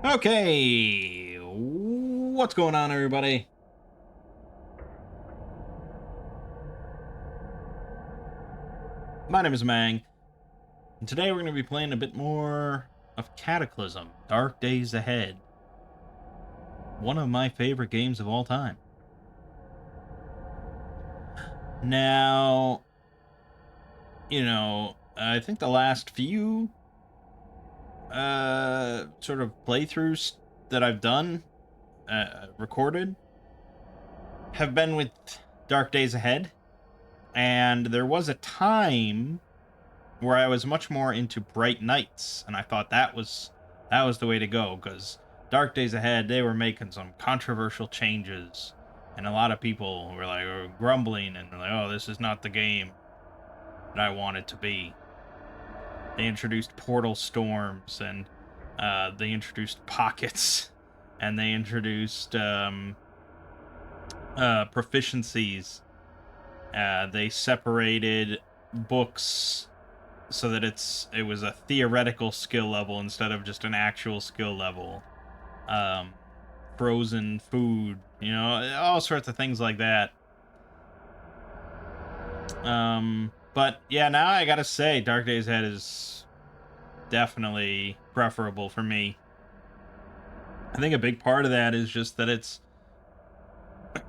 Okay, what's going on, everybody? My name is Mangg, and today we're going to be playing a bit more of Cataclysm, Dark Days Ahead. One of my favorite games of all time. Now, I think the last few sort of playthroughs that I've done, recorded, have been with Dark Days Ahead, and there was a time where I was much more into Bright Nights, and I thought that was the way to go, because Dark Days Ahead, they were making some controversial changes, and a lot of people were like grumbling and like, "Oh, this is not the game that I want it to be." They introduced portal storms, and they introduced pockets, and they introduced proficiencies. They separated books so that it was a theoretical skill level instead of just an actual skill level. Frozen food, all sorts of things like that. But yeah, now I gotta say, Dark Days Ahead is definitely preferable for me. I think a big part of that is just that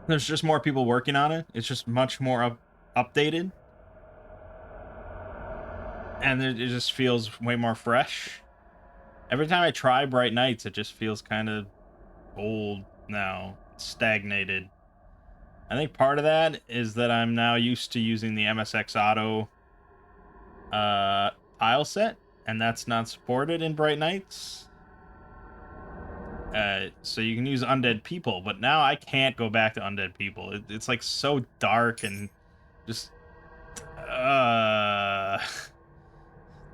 there's just more people working on it. It's just much more updated, and it just feels way more fresh. Every time I try Bright Nights, it just feels kind of old now, stagnated. I think part of that is that I'm now used to using the MSX Auto tile set, and that's not supported in Bright Nights. So you can use Undead People, but now I can't go back to Undead People. It's like so dark and just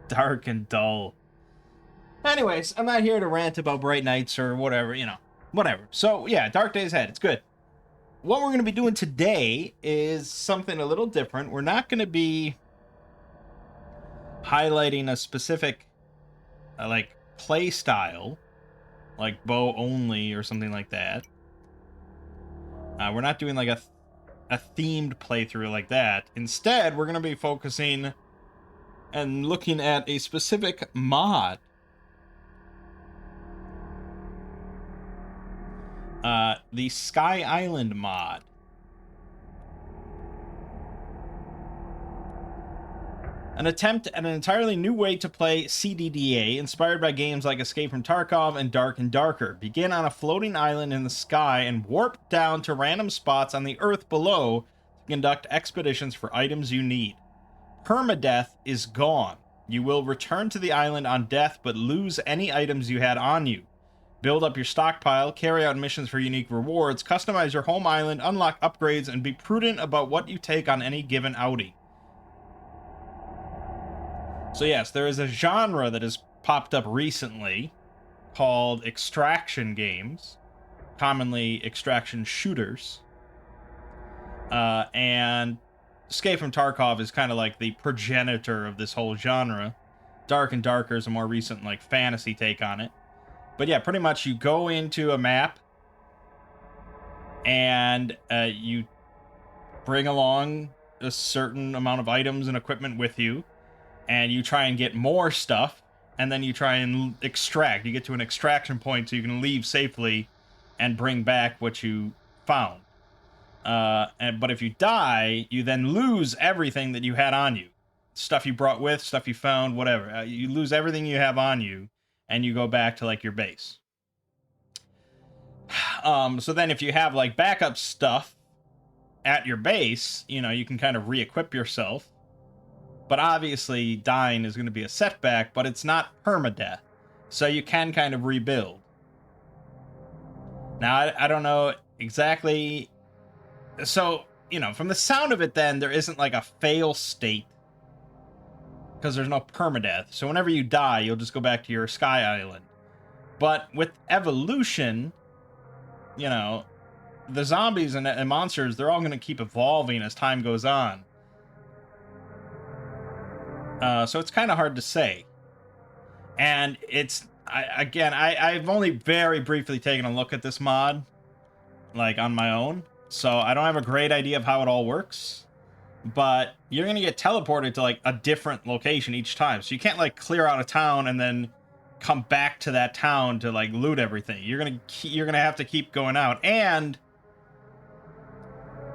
dark and dull. Anyways, I'm not here to rant about Bright Nights or whatever, whatever. So yeah, Dark Days Ahead, it's good. What we're going to be doing today is something a little different. We're not going to be highlighting a specific play style, like bow only or something like that. We're not doing like a themed playthrough like that. Instead, we're going to be focusing and looking at a specific mod. The Sky Island mod. An attempt at an entirely new way to play CDDA, inspired by games like Escape from Tarkov and Dark and Darker. Begin on a floating island in the sky and warp down to random spots on the earth below to conduct expeditions for items you need. Permadeath is gone. You will return to the island on death, but lose any items you had on you. Build up your stockpile, carry out missions for unique rewards, customize your home island, unlock upgrades, and be prudent about what you take on any given outing. So yes, there is a genre that has popped up recently called extraction games, commonly extraction shooters. And Escape from Tarkov is kind of like the progenitor of this whole genre. Dark and Darker is a more recent fantasy take on it. But yeah, pretty much you go into a map and you bring along a certain amount of items and equipment with you, and you try and get more stuff, and then you try and extract. You get to an extraction point so you can leave safely and bring back what you found. But if you die, you then lose everything that you had on you. Stuff you brought with, stuff you found, whatever. You lose everything you have on you, and you go back to your base. So then if you have backup stuff at your base, you can kind of re-equip yourself. But obviously dying is going to be a setback, but it's not permadeath. So you can kind of rebuild. Now, I don't know exactly. So, from the sound of it then, there isn't a fail state, because there's no permadeath. So whenever you die, you'll just go back to your Sky Island. But with evolution, the zombies and monsters, they're all going to keep evolving as time goes on. So it's kind of hard to say. And it's I've only very briefly taken a look at this mod, like on my own, so I don't have a great idea of how it all works. But you're gonna get teleported to like a different location each time, so you can't like clear out a town and then come back to that town to like loot everything. You're gonna have to keep going out, and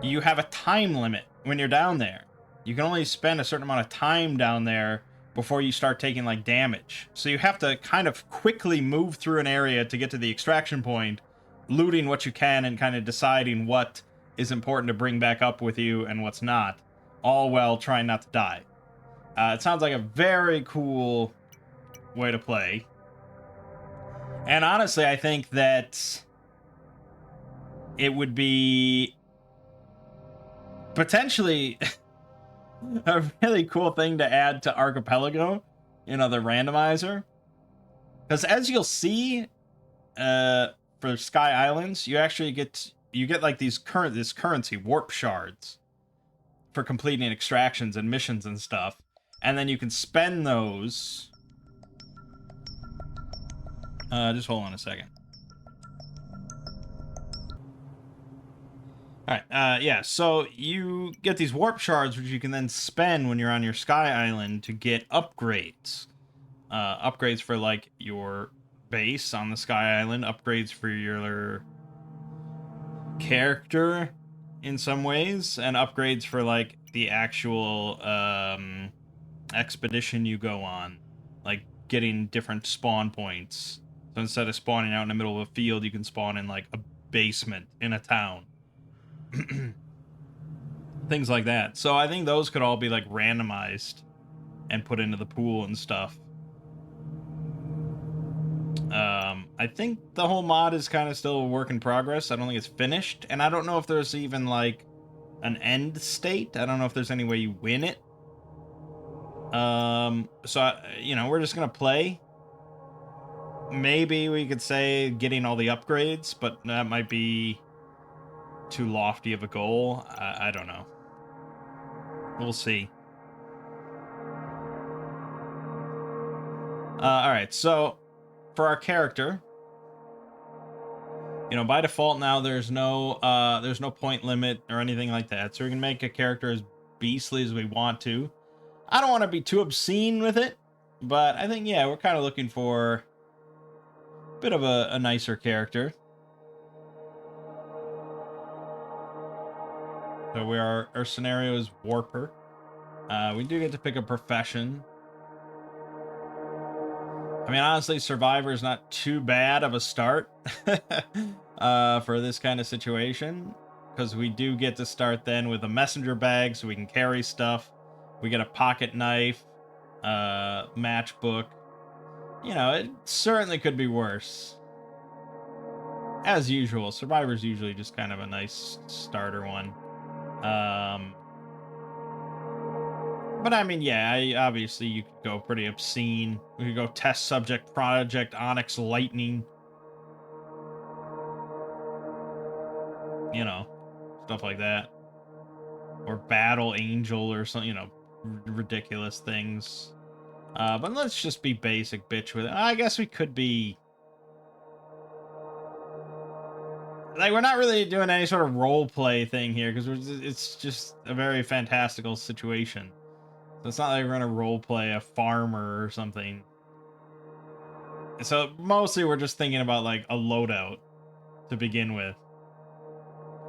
you have a time limit when you're down there. You can only spend a certain amount of time down there before you start taking like damage. So you have to kind of quickly move through an area to get to the extraction point, looting what you can and kind of deciding what is important to bring back up with you and what's not, all while trying not to die. It sounds like a very cool way to play. And honestly, I think that it would be potentially a really cool thing to add to Archipelago, the randomizer. Because as you'll see, for Sky Islands, you actually get like this currency, warp shards, for completing extractions and missions and stuff. And then you can spend those. Just hold on a second. All right, yeah, so you get these warp shards, which you can then spend when you're on your Sky Island to get upgrades. Upgrades for, like, your base on the Sky Island, upgrades for your character in some ways, and upgrades for, like, the actual expedition you go on. Like, getting different spawn points. So instead of spawning out in the middle of a field, you can spawn in, like, a basement in a town. Things like that. So I think those could all be like randomized and put into the pool and stuff. I think the whole mod is kind of still a work in progress. I don't think it's finished, and I don't know if there's even like an end state. I don't know if there's any way you win it. So we're just gonna play. Maybe we could say getting all the upgrades, but that might be too lofty of a goal. I don't know. We'll see. All right, so for our character, by default now there's no point limit or anything like that, so we can make a character as beastly as we want to. I don't want to be too obscene with it, but I think, yeah, we're kind of looking for a bit of a nicer character. So our scenario is Warper. We do get to pick a profession. I mean, honestly, Survivor is not too bad of a start for this kind of situation, because we do get to start then with a messenger bag so we can carry stuff. We get a pocket knife, matchbook. It certainly could be worse. As usual, Survivor's usually just kind of a nice starter one. But I mean, yeah, obviously you could go pretty obscene. We could go test subject project Onyx Lightning. Stuff like that. Or Battle Angel or something, ridiculous things. But let's just be basic bitch with it. I guess we could be... Like, we're not really doing any sort of role play thing here, because it's just a very fantastical situation. So it's not like we're gonna role play a farmer or something. So mostly we're just thinking about like a loadout to begin with.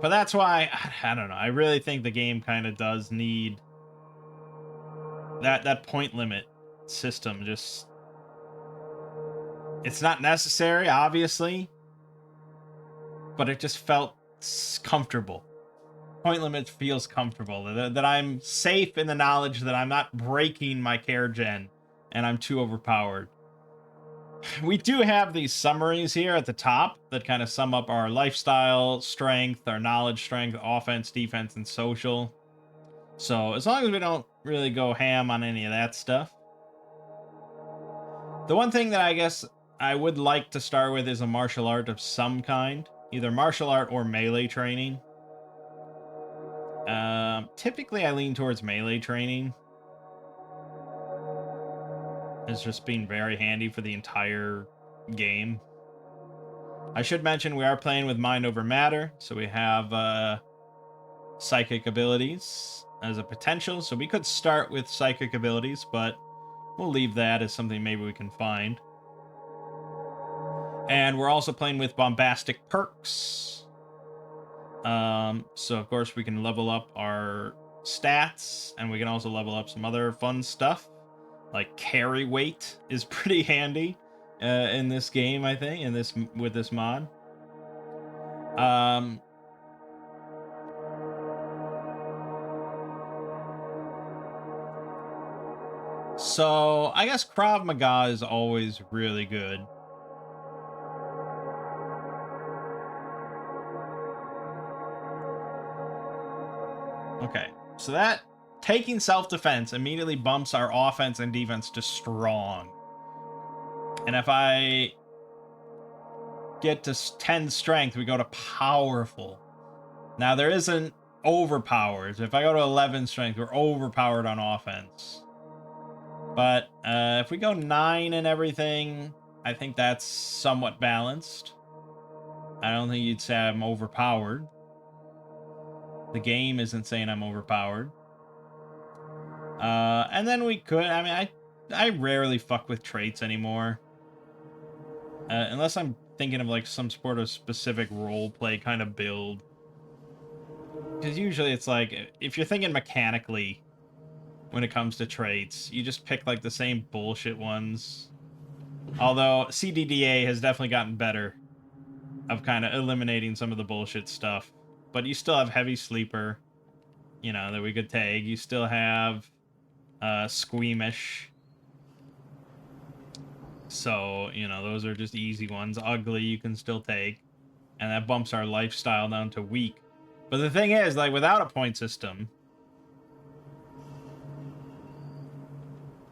But that's why, I don't know, I really think the game kind of does need that point limit system. Just, it's not necessary, obviously, but it just felt comfortable. Point limit feels comfortable, that I'm safe in the knowledge that I'm not breaking my care gen and I'm too overpowered. We do have these summaries here at the top that kind of sum up our lifestyle, strength, our knowledge, strength, offense, defense, and social. So as long as we don't really go ham on any of that stuff. The one thing that I guess I would like to start with is a martial art of some kind. Either martial art or melee training. Typically I lean towards melee training. It's just being very handy for the entire game. I should mention we are playing with mind over matter, so we have psychic abilities as a potential. So we could start with psychic abilities, but we'll leave that as something maybe we can find. And we're also playing with bombastic perks. So of course we can level up our stats, and we can also level up some other fun stuff. Like carry weight is pretty handy in this game, I think, with this mod. So I guess Krav Maga is always really good. Okay, so that taking self-defense immediately bumps our offense and defense to strong. And if I get to 10 strength, we go to powerful. Now there isn't overpowered. If I go to 11 strength, we're overpowered on offense. But if we go 9 and everything, I think that's somewhat balanced. I don't think you'd say I'm overpowered. The game isn't saying I'm overpowered. And then we could, I mean, I rarely fuck with traits anymore. Unless I'm thinking of like some sort of specific role play kind of build. Because usually it's like, if you're thinking mechanically when it comes to traits, you just pick like the same bullshit ones. Although CDDA has definitely gotten better of kind of eliminating some of the bullshit stuff. But you still have heavy sleeper, you know, that we could tag. You still have squeamish. So, you know, those are just easy ones. Ugly, you can still take. And that bumps our lifestyle down to weak. But the thing is, like, without a point system,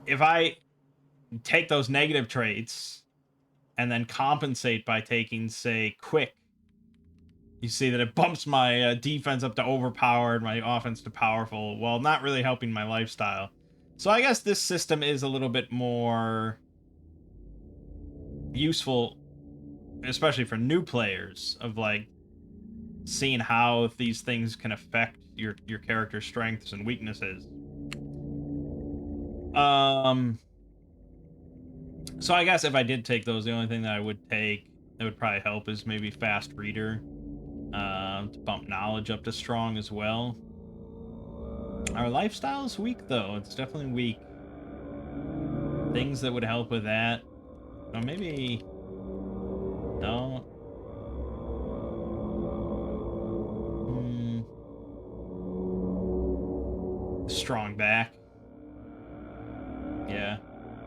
if I take those negative traits and then compensate by taking, say, quick, you see that it bumps my defense up to overpowered, my offense to powerful, while not really helping my lifestyle. So I guess this system is a little bit more useful, especially for new players, of like seeing how these things can affect your character's strengths and weaknesses. So I guess if I did take those, the only thing that I would take that would probably help is maybe fast reader, to bump knowledge up to strong as well. Our lifestyle is weak though. It's definitely weak. Things that would help with that. Oh, maybe no. Strong back. Yeah.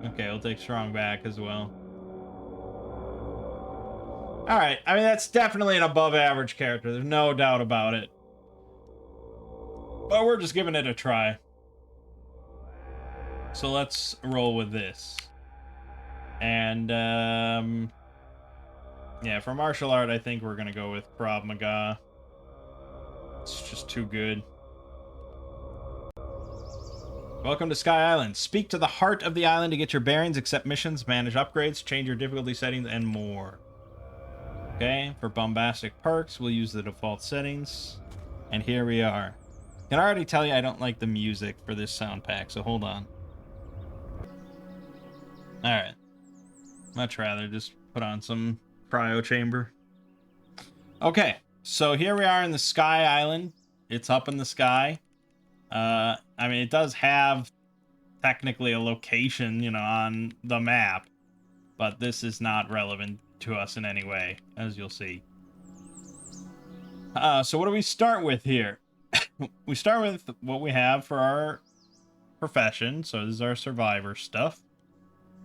Okay, I'll take strong back as well. Alright, I mean, that's definitely an above average character. There's no doubt about it. But we're just giving it a try. So let's roll with this. And, yeah, for martial art, I think we're gonna go with Krav Maga. It's just too good. Welcome to Sky Island. Speak to the heart of the island to get your bearings, accept missions, manage upgrades, change your difficulty settings, and more. Okay, for bombastic perks, we'll use the default settings. And here we are. I can already tell you I don't like the music for this sound pack, so hold on. Alright. Much rather just put on some cryo chamber. Okay, so here we are in the Sky Island. It's up in the sky. I mean, it does have technically a location, you know, on the map, but this is not relevant to us in any way, as you'll see. So what do we start with here? We start with what we have for our profession. So this is our survivor stuff.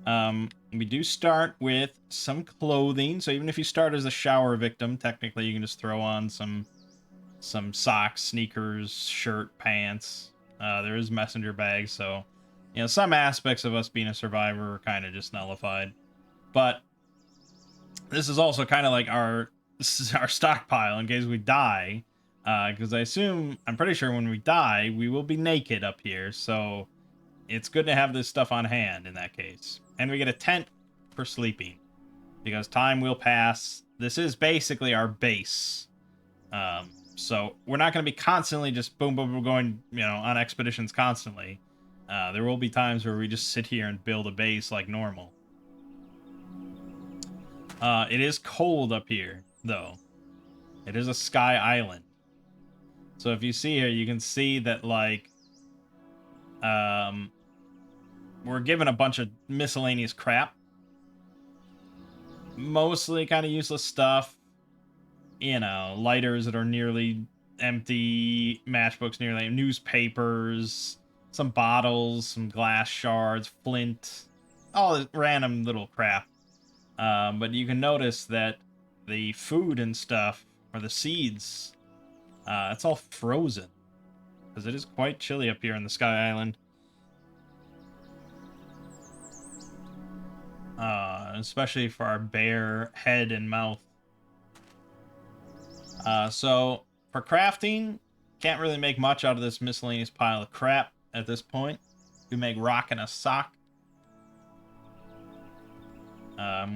We do start with some clothing. So even if you start as a shower victim, technically you can just throw on some socks, sneakers, shirt, pants. There is messenger bags, so you know some aspects of us being a survivor are kind of just nullified. But this is also kind of like our stockpile in case we die, because I'm pretty sure when we die we will be naked up here, so it's good to have this stuff on hand in that case. And we get a tent for sleeping. because time will pass. This is basically our base. So we're not going to be constantly just boom, boom, boom, going, on expeditions constantly. There will be times where we just sit here and build a base like normal. It is cold up here, though. It is a sky island. So if you see here, you can see that, like, we're given a bunch of miscellaneous crap. Mostly kind of useless stuff. Lighters that are nearly empty, matchbooks nearly, newspapers, some bottles, some glass shards, flint, all this random little crap. But you can notice that the food and stuff, or the seeds, it's all frozen. Because it is quite chilly up here in the Sky Island. Especially for our bare head and mouth. So, for crafting, can't really make much out of this miscellaneous pile of crap at this point. We make rock and a sock.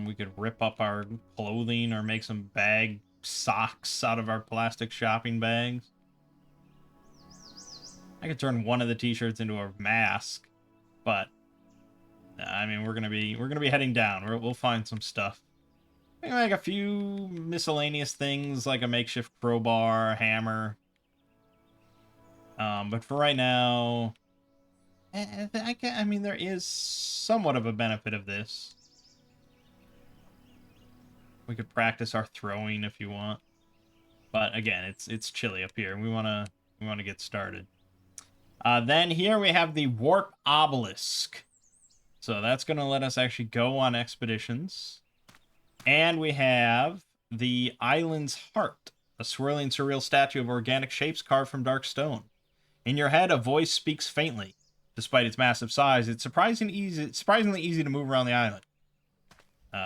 We could rip up our clothing or make some bag socks out of our plastic shopping bags. I could turn one of the t-shirts into a mask, but I mean, we're gonna be heading down. We'll find some stuff. We can make a few miscellaneous things like a makeshift crowbar, hammer. But for right now, I mean, there is somewhat of a benefit of this. We could practice our throwing if you want, but again, it's chilly up here. We wanna get started. Then here we have the warp obelisk. So that's gonna let us actually go on expeditions. And we have the island's heart, a swirling, surreal statue of organic shapes carved from dark stone. In your head, a voice speaks faintly. Despite its massive size, it's surprisingly easy to move around the island.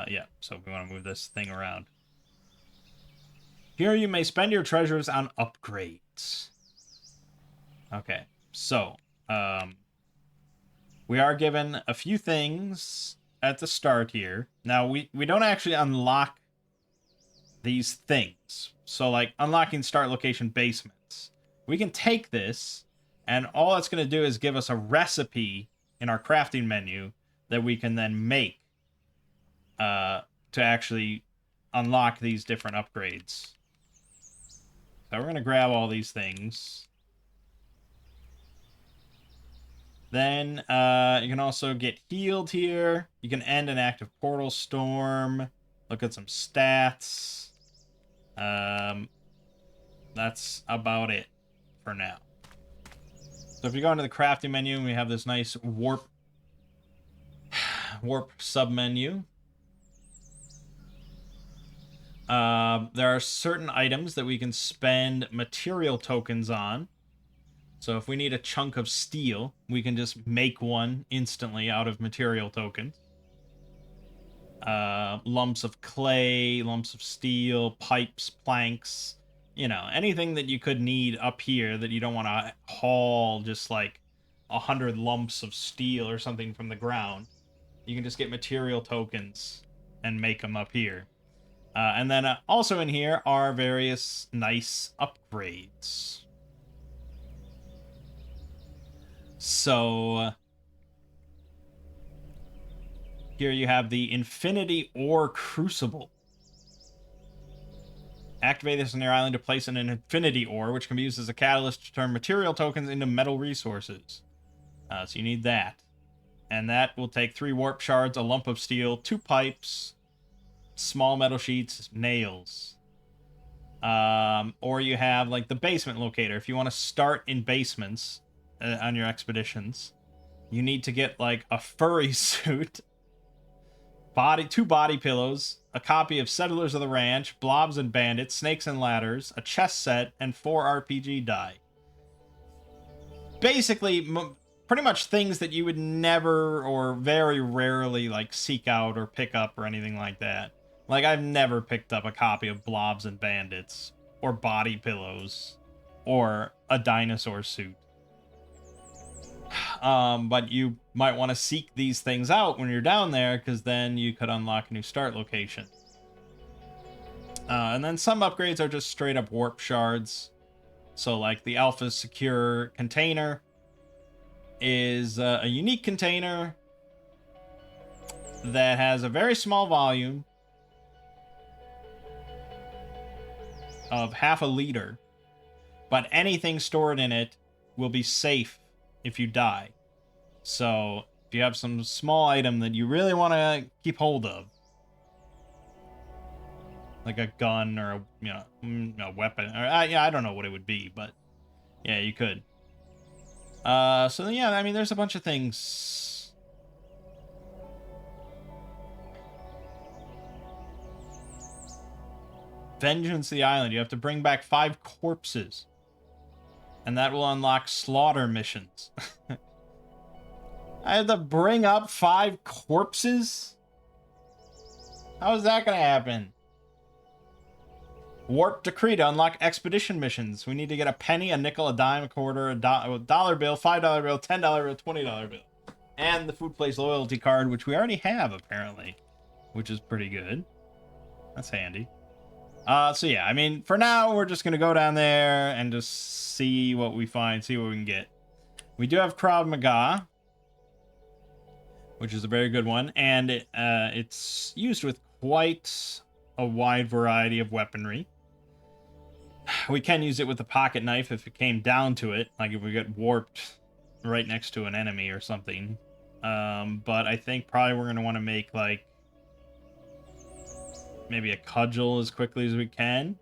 Yeah, so we want to move this thing around. Here you may spend your treasures on upgrades. Okay, so, we are given a few things at the start here. Now, we don't actually unlock these things. So, like, unlocking start location basements. We can take this, and all it's going to do is give us a recipe in our crafting menu that we can then make to actually unlock these different upgrades. So we're going to grab all these things. Then you can also get healed here. You can end an active portal storm. Look at some stats. That's about it for now. So if you go into the crafting menu, we have this nice warp sub-menu. There are certain items that we can spend material tokens on. So if we need a chunk of steel, we can just make one instantly out of material tokens. Lumps of clay, lumps of steel, pipes, planks, anything that you could need up here that you don't want to haul just like 100 lumps of steel or something from the ground. You can just get material tokens and make them up here. And then also in here are various nice upgrades. So here you have the Infinity Ore Crucible. Activate this on your island to place an Infinity Ore, which can be used as a catalyst to turn material tokens into metal resources. So you need that. And that will take 3 warp shards, a lump of steel, 2 pipes, small metal sheets, nails. Or you have like the basement locator. If you want to start in basements on your expeditions, you need to get like a furry suit, 2 body pillows, a copy of Settlers of the Ranch, Blobs and Bandits, Snakes and Ladders, a chess set, and 4 RPG die. Basically, pretty much things that you would never or very rarely like seek out or pick up or anything like that. Like, I've never picked up a copy of Blobs and Bandits, or body pillows, or a dinosaur suit. But you might want to seek these things out when you're down there, because then you could unlock a new start location. And then some upgrades are just straight up warp shards. So like the Alpha Secure container is a unique container that has a very small volume of half a liter, but anything stored in it will be safe if you die. So if you have some small item that you really want to keep hold of, like a gun or a weapon, or yeah, I don't know what it would be, but yeah, you could. So yeah, I mean, there's a bunch of things. Vengeance the Island. You have to bring back 5 corpses. And that will unlock slaughter missions. I have to bring up 5 corpses? How is that going to happen? Warp Decree to unlock expedition missions. We need to get a penny, a nickel, a dime, a quarter, a dollar bill, $5 bill, $10 bill, $20 bill. And the Food Place loyalty card, which we already have, apparently. Which is pretty good. That's handy. So yeah, I mean, for now, we're just going to go down there and just see what we find, see what we can get. We do have Krav Maga, which is a very good one, and it's used with quite a wide variety of weaponry. We can use it with a pocket knife if it came down to it, like if we get warped right next to an enemy or something. But I think probably we're going to want to make, like, maybe a cudgel as quickly as we can.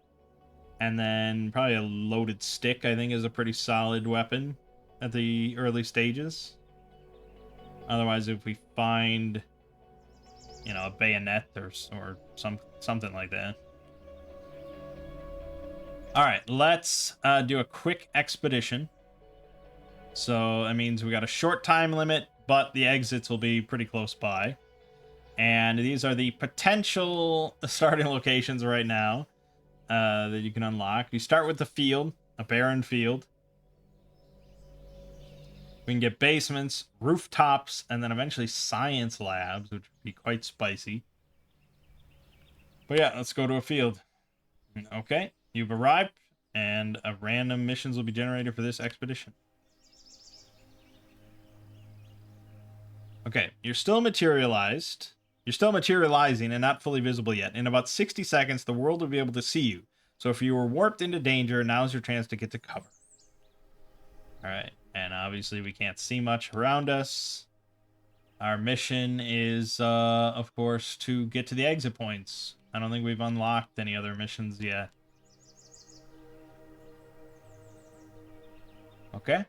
And then probably a loaded stick, I think, is a pretty solid weapon at the early stages. Otherwise, if we find, you know, a bayonet or something like that. All right, let's do a quick expedition. So that means we got a short time limit, but the exits will be pretty close by. And these are the potential starting locations right now that you can unlock. You start with the field, a barren field. We can get basements, rooftops, and then eventually science labs, which would be quite spicy. But yeah, let's go to a field. Okay, you've arrived, and random missions will be generated for this expedition. Okay, you're still materialized. You're still materializing and not fully visible yet. In about 60 seconds, the world will be able to see you. So if you were warped into danger, now's your chance to get to cover. Alright, and obviously we can't see much around us. Our mission is, of course, to get to the exit points. I don't think we've unlocked any other missions yet. Okay.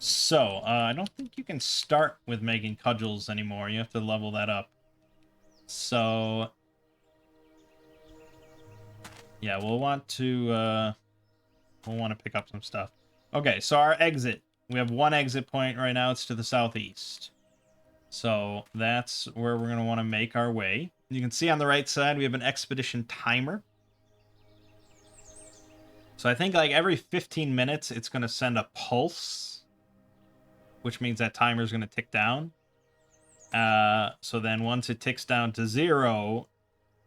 So, I don't think you can start with making cudgels anymore. You have to level that up. So, yeah, we'll want to pick up some stuff. Okay, so our exit. We have one exit point right now. It's to the southeast. So that's where we're going to want to make our way. You can see on the right side, we have an expedition timer. So I think like every 15 minutes, it's going to send a pulse, which means that timer is going to tick down. So then once it ticks down to 0,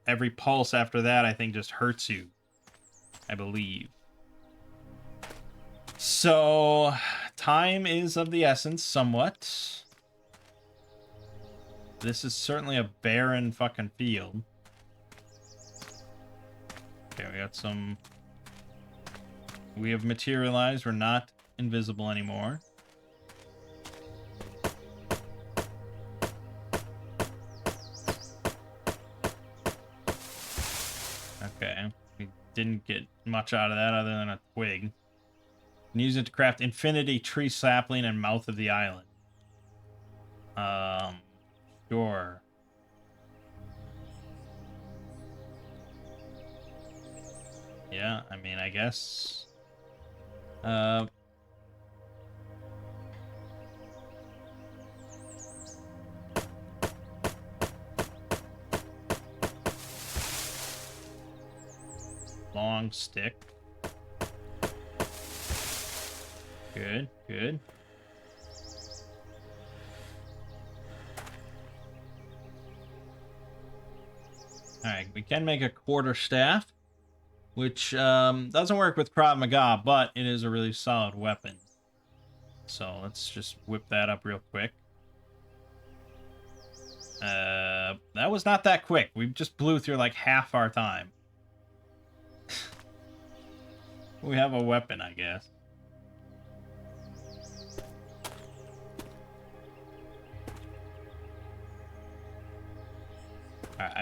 every pulse after that, I think, just hurts you, I believe. So time is of the essence somewhat. This is certainly a barren fucking field. Okay, we got some... We have materialized. We're not invisible anymore. Okay. We didn't get much out of that other than a twig. And use it to craft infinity tree sapling and mouth of the island. Sure. Yeah, I mean, I guess. Long stick. Good, good. Alright, we can make a quarterstaff, which doesn't work with Krav Maga, but it is a really solid weapon. So let's just whip that up real quick. That was not that quick. We just blew through like half our time. We have a weapon, I guess.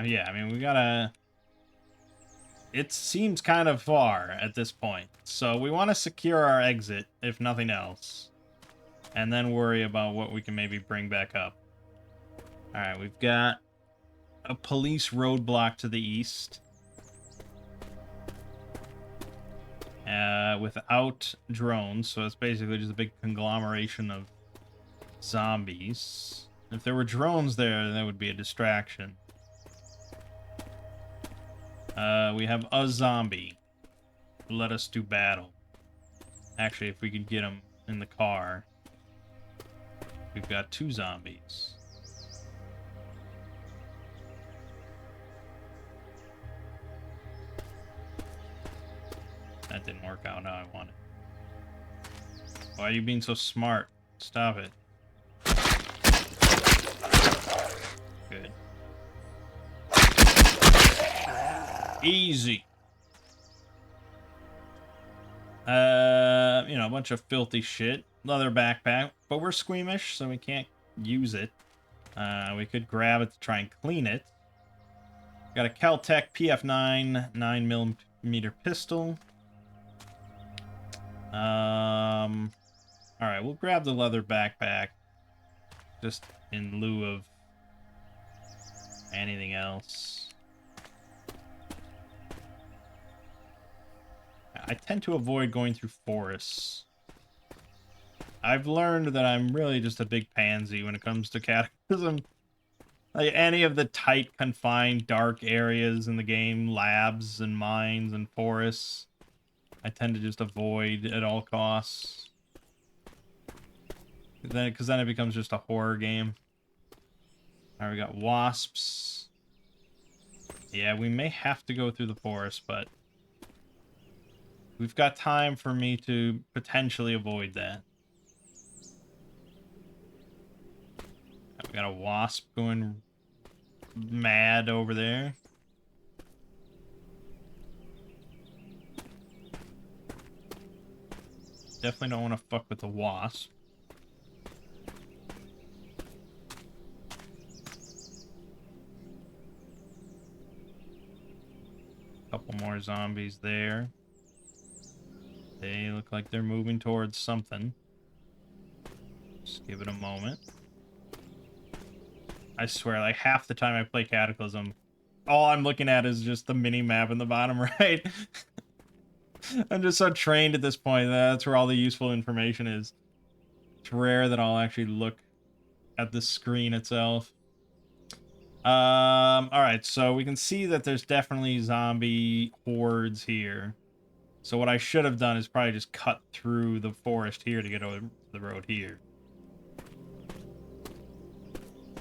Yeah, I mean, we gotta... It seems kind of far at this point. So we want to secure our exit, if nothing else. And then worry about what we can maybe bring back up. Alright, we've got a police roadblock to the east. Without drones, so it's basically just a big conglomeration of zombies. If there were drones there, that would be a distraction. We have a zombie. Let us do battle. Actually, if we could get him in the car. We've got 2 zombies. That didn't work out how I wanted. Why are you being so smart? Stop it. Good. Easy. You know, a bunch of filthy shit. Leather backpack, but we're squeamish, so we can't use it. We could grab it to try and clean it. Got a Caltech PF9 9mm pistol. Alright, we'll grab the leather backpack. Just in lieu of anything else. I tend to avoid going through forests. I've learned that I'm really just a big pansy when it comes to Cataclysm. Like, any of the tight, confined, dark areas in the game, labs and mines and forests, I tend to just avoid at all costs. Because then it becomes just a horror game. Alright, we got wasps. Yeah, we may have to go through the forest, but we've got time for me to potentially avoid that. We got a wasp going mad over there. Definitely don't want to fuck with the wasp. Couple more zombies there. They look like they're moving towards something. Just give it a moment. I swear, like, half the time I play Cataclysm, all I'm looking at is just the mini-map in the bottom right. I'm just so trained at this point that that's where all the useful information is. It's rare that I'll actually look at the screen itself. Alright, so we can see that there's definitely zombie hordes here. So what I should have done is probably just cut through the forest here to get over the road here.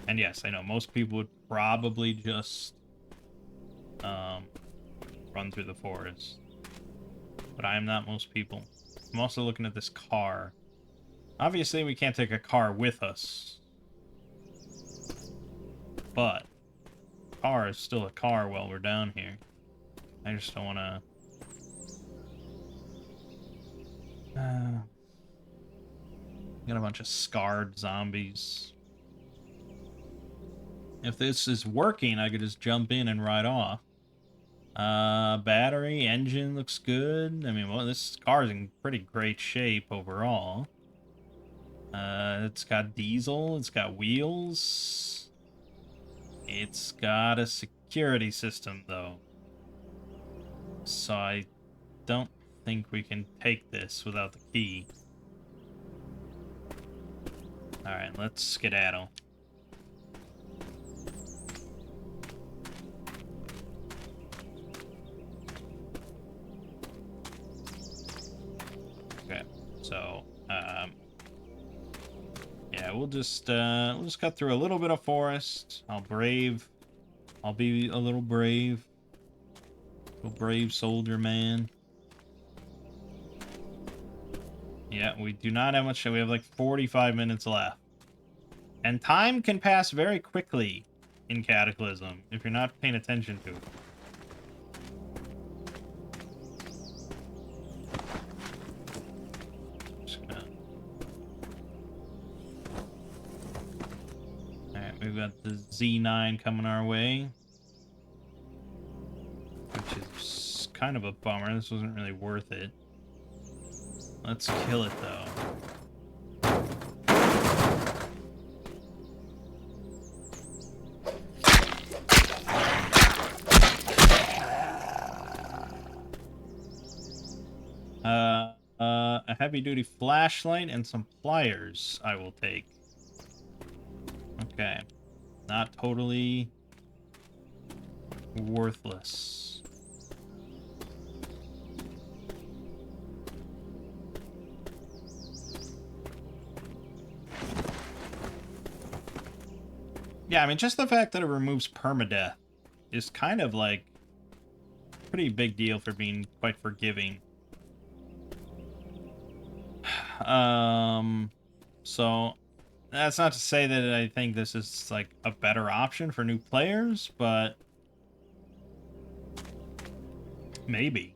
And yes, I know most people would probably just run through the forest. But I am not most people. I'm also looking at this car. Obviously, we can't take a car with us. But car is still a car while we're down here. I just don't want to... got a bunch of scarred zombies. If this is working, I could just jump in and ride off. Battery, engine looks good. I mean, well, this car's in pretty great shape overall. It's got diesel, it's got wheels. It's got a security system, though. So I don't think we can take this without the key. Alright, let's skedaddle. Okay, so, yeah, we'll just cut through a little bit of forest. I'll brave I'll be a little brave. A brave soldier man. Yeah, we do not have much. We have like 45 minutes left. And time can pass very quickly in Cataclysm if you're not paying attention to it. Alright, we've got the Z9 coming our way. Which is kind of a bummer. This wasn't really worth it. Let's kill it, though. A heavy-duty flashlight and some pliers I will take. Okay. Not totally worthless. Yeah, I mean, just the fact that it removes permadeath is kind of like a pretty big deal for being quite forgiving. So that's not to say that I think this is like a better option for new players, but maybe.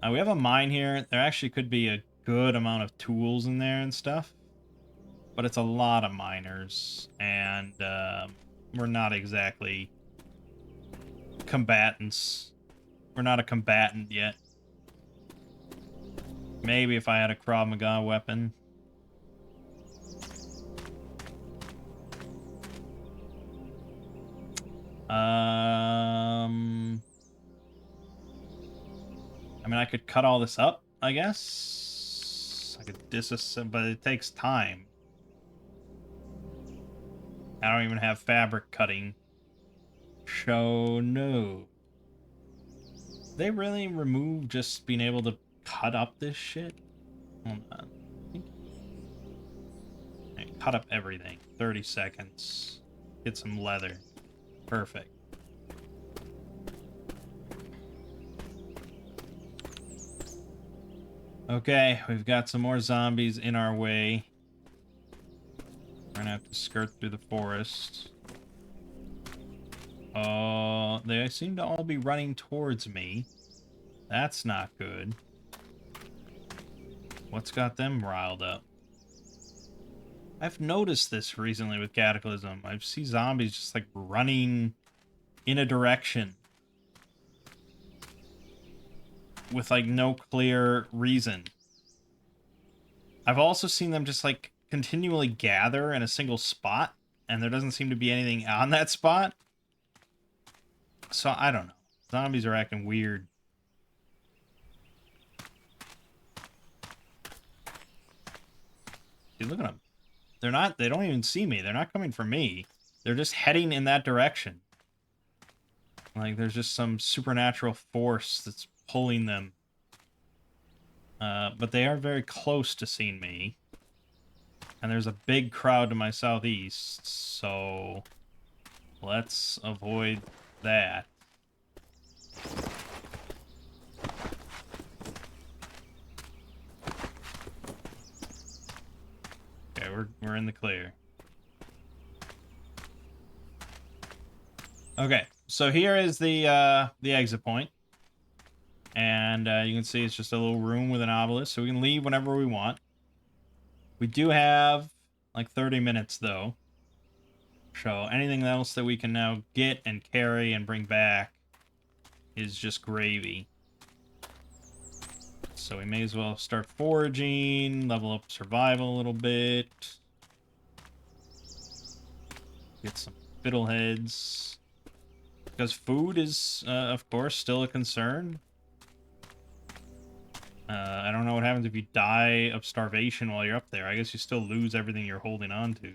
We have a mine here. There actually could be a good amount of tools in there and stuff, but it's a lot of miners, and we're not exactly combatants. We're not a combatant yet. Maybe if I had a Krav Maga weapon. I mean, I could cut all this up, I guess. I could disassemble, but it takes time. I don't even have fabric cutting. So, no. They really remove just being able to cut up this shit? Hold on. Right, cut up everything. 30 seconds. Get some leather. Perfect. Okay, we've got some more zombies in our way. We're gonna have to skirt through the forest. Oh, they seem to all be running towards me. That's not good. What's got them riled up? I've noticed this recently with Cataclysm. I see zombies just like running in a direction with like no clear reason. I've also seen them just like continually gather in a single spot, and there doesn't seem to be anything on that spot. So I don't know. Zombies are acting weird. Dude, look at them. They don't even see me. They're not coming for me. They're just heading in that direction. Like there's just some supernatural force that's pulling them. But they are very close to seeing me. And there's a big crowd to my southeast, so let's avoid that. Okay, we're in the clear. Okay, so here is the exit point. And you can see it's just a little room with an obelisk, so we can leave whenever we want. We do have like 30 minutes, though. So anything else that we can now get and carry and bring back is just gravy. So we may as well start foraging, level up survival a little bit. Get some fiddleheads. Because food is, of course, still a concern. I don't know what happens if you die of starvation while you're up there. I guess you still lose everything you're holding on to.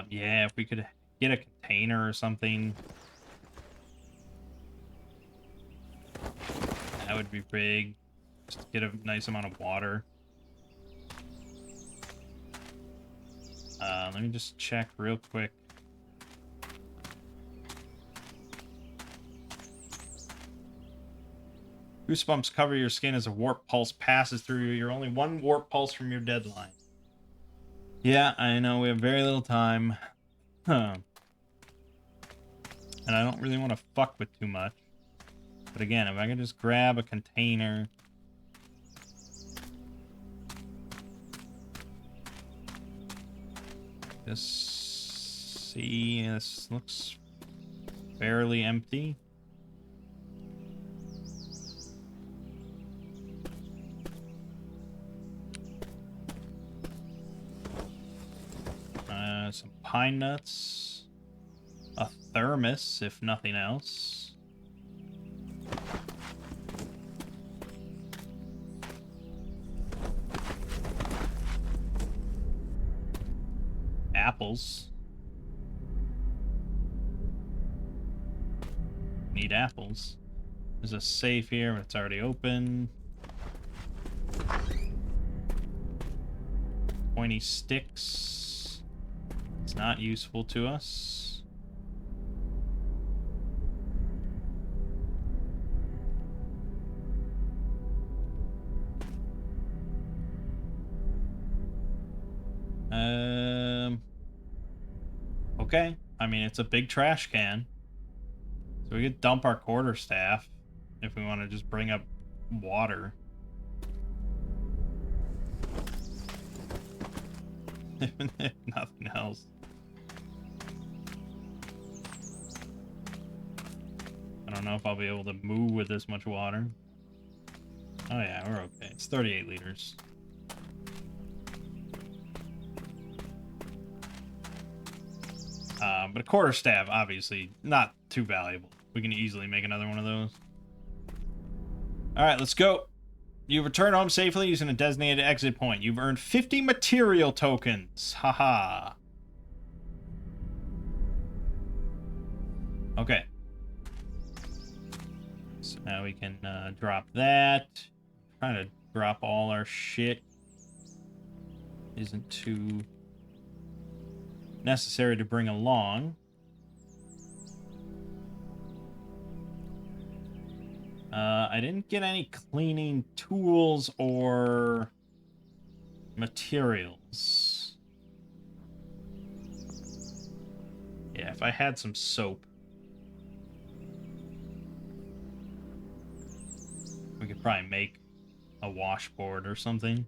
Yeah, if we could get a container or something, that would be big. Just to get a nice amount of water. Let me just check real quick. Goosebumps cover your skin as a warp pulse passes through you. You're only one warp pulse from your deadline. Yeah, I know. We have very little time. Huh. And I don't really want to fuck with too much. But again, if I can just grab a container... Just see, this looks fairly empty. Some pine nuts, a thermos, if nothing else. Apples. Need apples. There's a safe here, but it's already open. Pointy sticks. It's not useful to us. Okay. I mean, it's a big trash can. So we could dump our quarterstaff if we want to just bring up water. If nothing else. I don't know if I'll be able to move with this much water. Oh yeah, we're okay. It's 38 liters. But a quarterstaff, obviously, not too valuable. We can easily make another one of those. Alright, let's go. You've returned home safely using a designated exit point. You've earned 50 material tokens. Haha. Okay. So now we can drop that. Trying to drop all our shit. Isn't too necessary to bring along. I didn't get any cleaning tools or materials. Yeah, if I had some soap, we could probably make a washboard or something.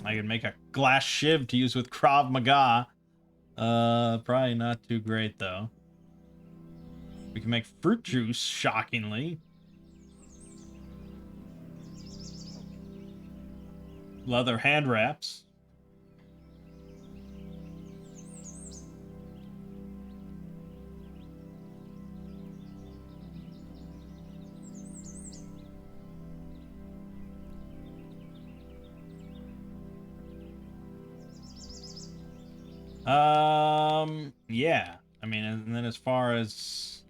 I could make a glass shiv to use with Krav Maga. Probably not too great, though. We can make fruit juice, shockingly. Leather hand wraps. Yeah. I mean, and then as far as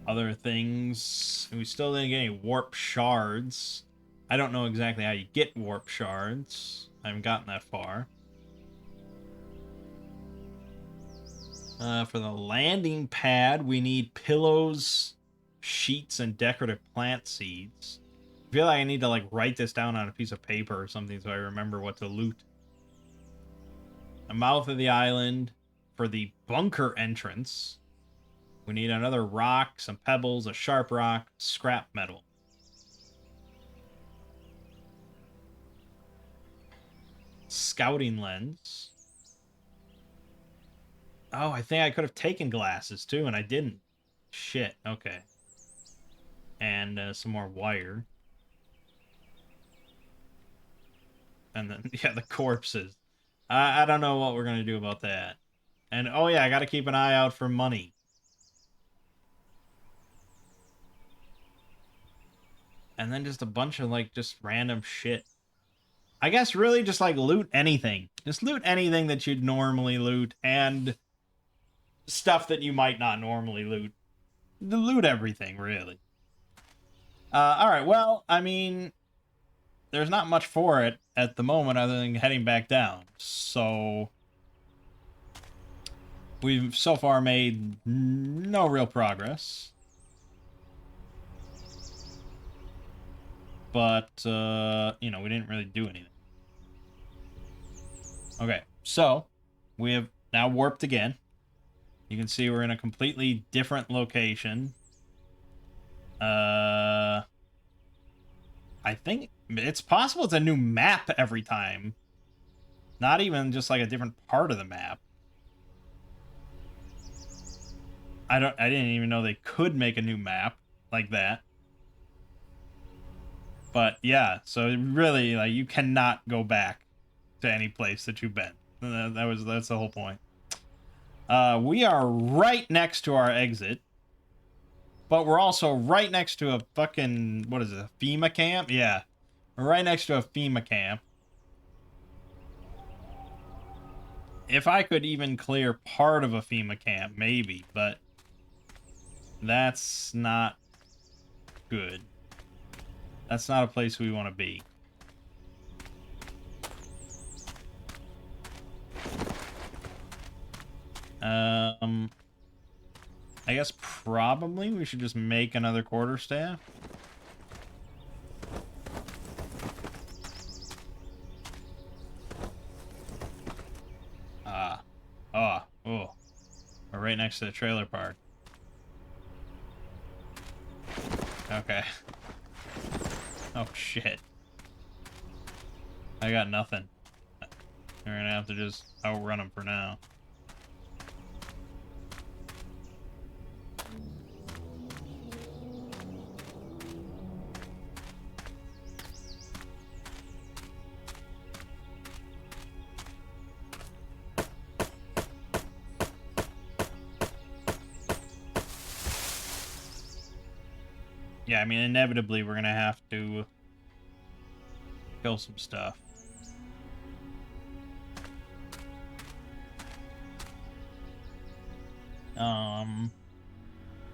other things, we still didn't get any warp shards. I don't know exactly how you get warp shards. I haven't gotten that far. For the landing pad, we need pillows, sheets, and decorative plant seeds. I feel like I need to, like, write this down on a piece of paper or something so I remember what to loot. The mouth of the island. For the bunker entrance, we need another rock, some pebbles, a sharp rock, scrap metal. Scouting lens. Oh, I think I could have taken glasses too, and I didn't. Shit, okay. And some more wire. And then, yeah, the corpses. I don't know what we're going to do about that. And, oh yeah, I got to keep an eye out for money. And then just a bunch of, like, just random shit. I guess really just like loot anything. Just loot anything that you'd normally loot and stuff that you might not normally loot. Loot everything, really. Alright, well, I mean, there's not much for it at the moment other than heading back down. So we've so far made no real progress. But, you know, we didn't really do anything. Okay, so we have now warped again. You can see we're in a completely different location. I think it's possible it's a new map every time. Not even just like a different part of the map. I didn't even know they could make a new map like that. But yeah, so really, like, you cannot go back to any place that you've been. That's the whole point. We are right next to our exit, but we're also right next to a fucking, what is it, a FEMA camp? Yeah, we're right next to a FEMA camp. If I could even clear part of a FEMA camp, maybe, but that's not good. That's not a place we want to be. I guess probably we should just make another quarterstaff. Oh. We're right next to the trailer park. Okay. Oh, shit. I got nothing. We're gonna have to just outrun them for now. Yeah, I mean, inevitably we're gonna have to kill some stuff.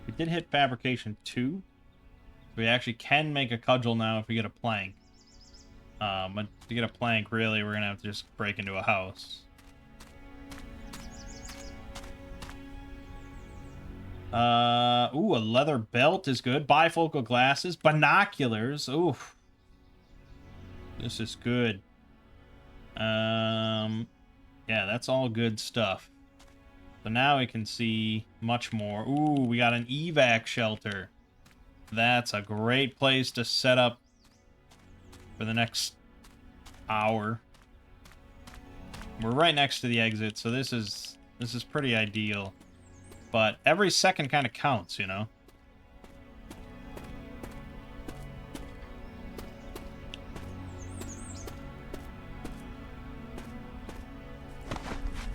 We did hit fabrication 2. We actually can make a cudgel now if we get a plank. But to get a plank, really, we're gonna have to just break into a house. Ooh, a leather belt is good. Bifocal glasses. Binoculars. Ooh. This is good. Yeah, that's all good stuff. So now we can see much more. Ooh, we got an evac shelter. That's a great place to set up for the next hour. We're right next to the exit, so this is pretty ideal. But every second kind of counts, you know?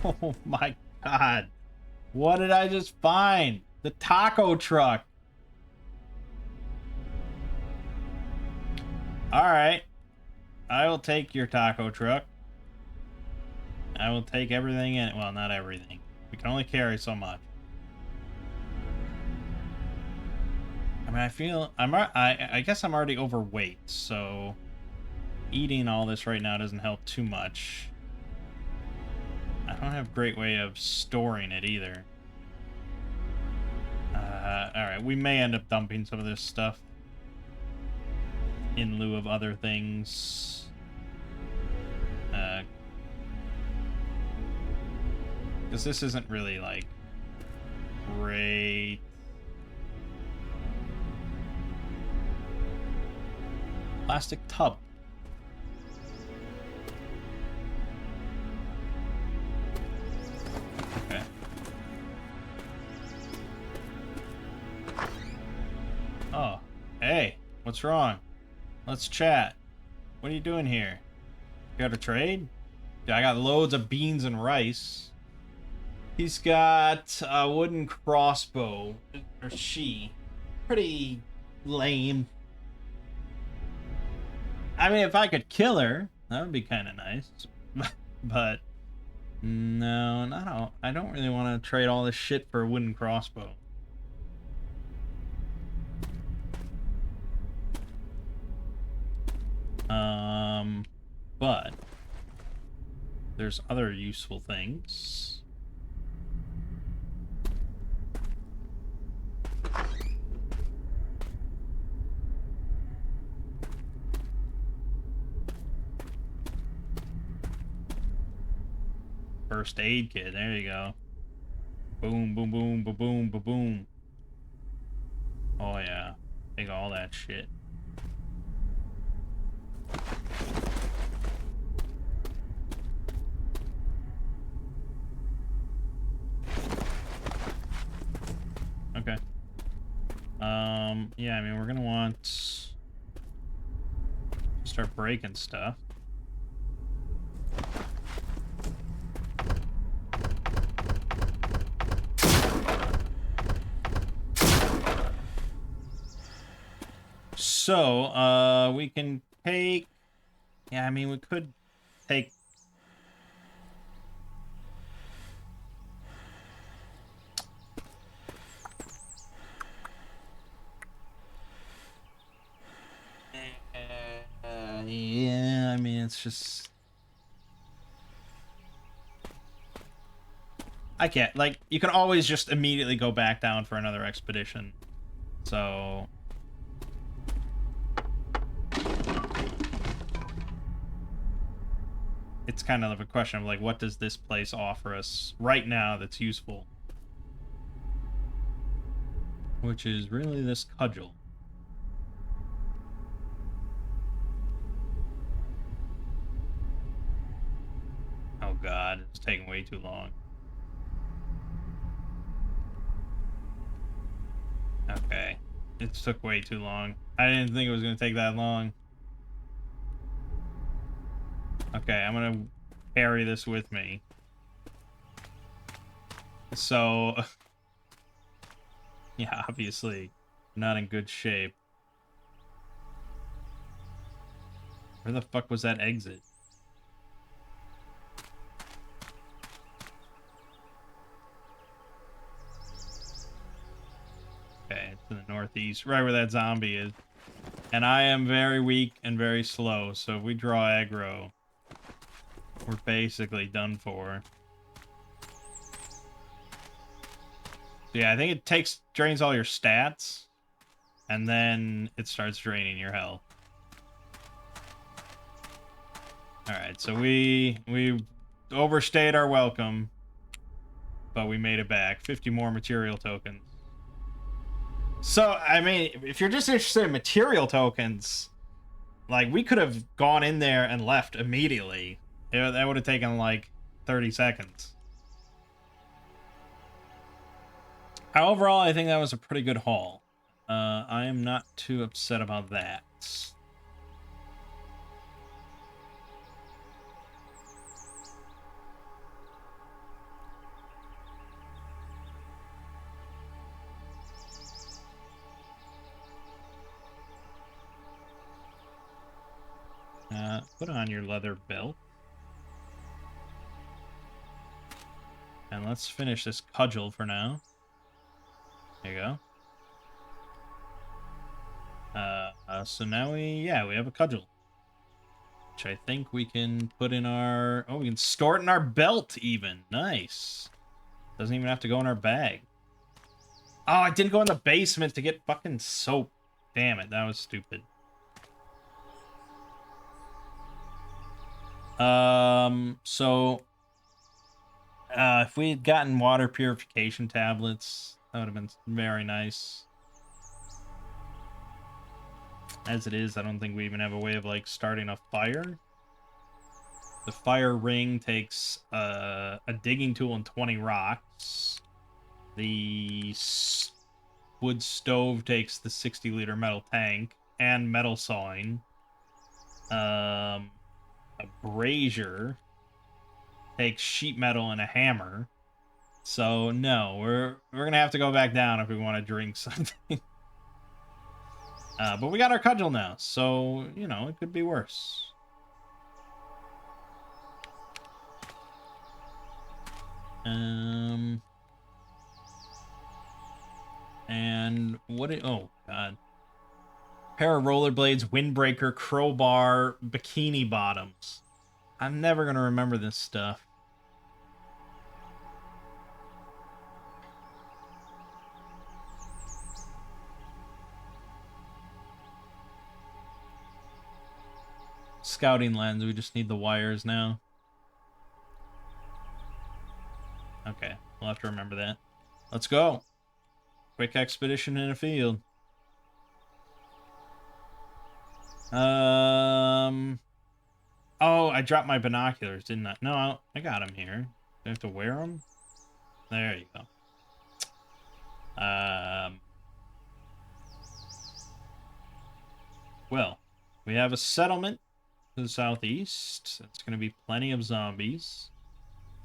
Oh my god. What did I just find? The taco truck. Alright. I will take your taco truck. I will take everything in it. Well, not everything. We can only carry so much. I mean, I guess I'm already overweight, so eating all this right now doesn't help too much. I don't have a great way of storing it either. Alright, we may end up dumping some of this stuff in lieu of other things. Because this isn't really, like, great. Plastic tub. Okay. Oh, hey, what's wrong? Let's chat. What are you doing here? You got a trade? Yeah, I got loads of beans and rice. He's got a wooden crossbow. Or she. Pretty lame. I mean, if I could kill her, That would be kind of nice. But no, not all. I don't really want to trade all this shit for a wooden crossbow. But there's other useful things. First aid kit, there you go. Boom, boom, boom, boom, boom, boom, boom. Oh yeah, take all that shit. Okay. Yeah, I mean, we're gonna want to start breaking stuff. So, we can take... Yeah, I mean, we could take... yeah, I mean, it's just... I can't, like, you can always just immediately go back down for another expedition. So... it's kind of a question of, like, what does this place offer us right now that's useful? Which is really this cudgel. Oh god, it's taking way too long. Okay. It took way too long. I didn't think it was going to take that long. Okay, I'm going to carry this with me. So... yeah, obviously, not in good shape. Where the fuck was that exit? Okay, it's in the northeast, right where that zombie is. And I am very weak and very slow, so if we draw aggro, we're basically done for. So yeah, I think it drains all your stats, and then it starts draining your health. Alright, so we overstayed our welcome, but we made it back. 50 more material tokens. So, I mean, if you're just interested in material tokens, like, we could have gone in there and left immediately. That would have taken, like, 30 seconds. Overall, I think that was a pretty good haul. I am not too upset about that. Put on your leather belt. And let's finish this cudgel for now. There you go. So now we have a cudgel. Which I think we can put in our... oh, we can store it in our belt even. Nice. Doesn't even have to go in our bag. Oh, I didn't go in the basement to get fucking soap. Damn it, that was stupid. So... if we had gotten water purification tablets, that would have been very nice. As it is, I don't think we even have a way of, like, starting a fire. The fire ring takes a digging tool and 20 rocks. The wood stove takes the 60-liter metal tank and metal sawing. A brazier takes sheet metal and a hammer. So no, we're gonna have to go back down if we want to drink something. But we got our cudgel now, so, you know, it could be worse. And what oh god. Pair of rollerblades, windbreaker, crowbar, bikini bottoms. I'm never gonna remember this stuff. Scouting lens, we just need the wires now. Okay, we'll have to remember that. Let's go. Quick expedition in a field. Oh, I dropped my binoculars, didn't I? No, I got them here. Do I have to wear them? There you go. Well, we have a settlement to the southeast. It's going to be plenty of zombies.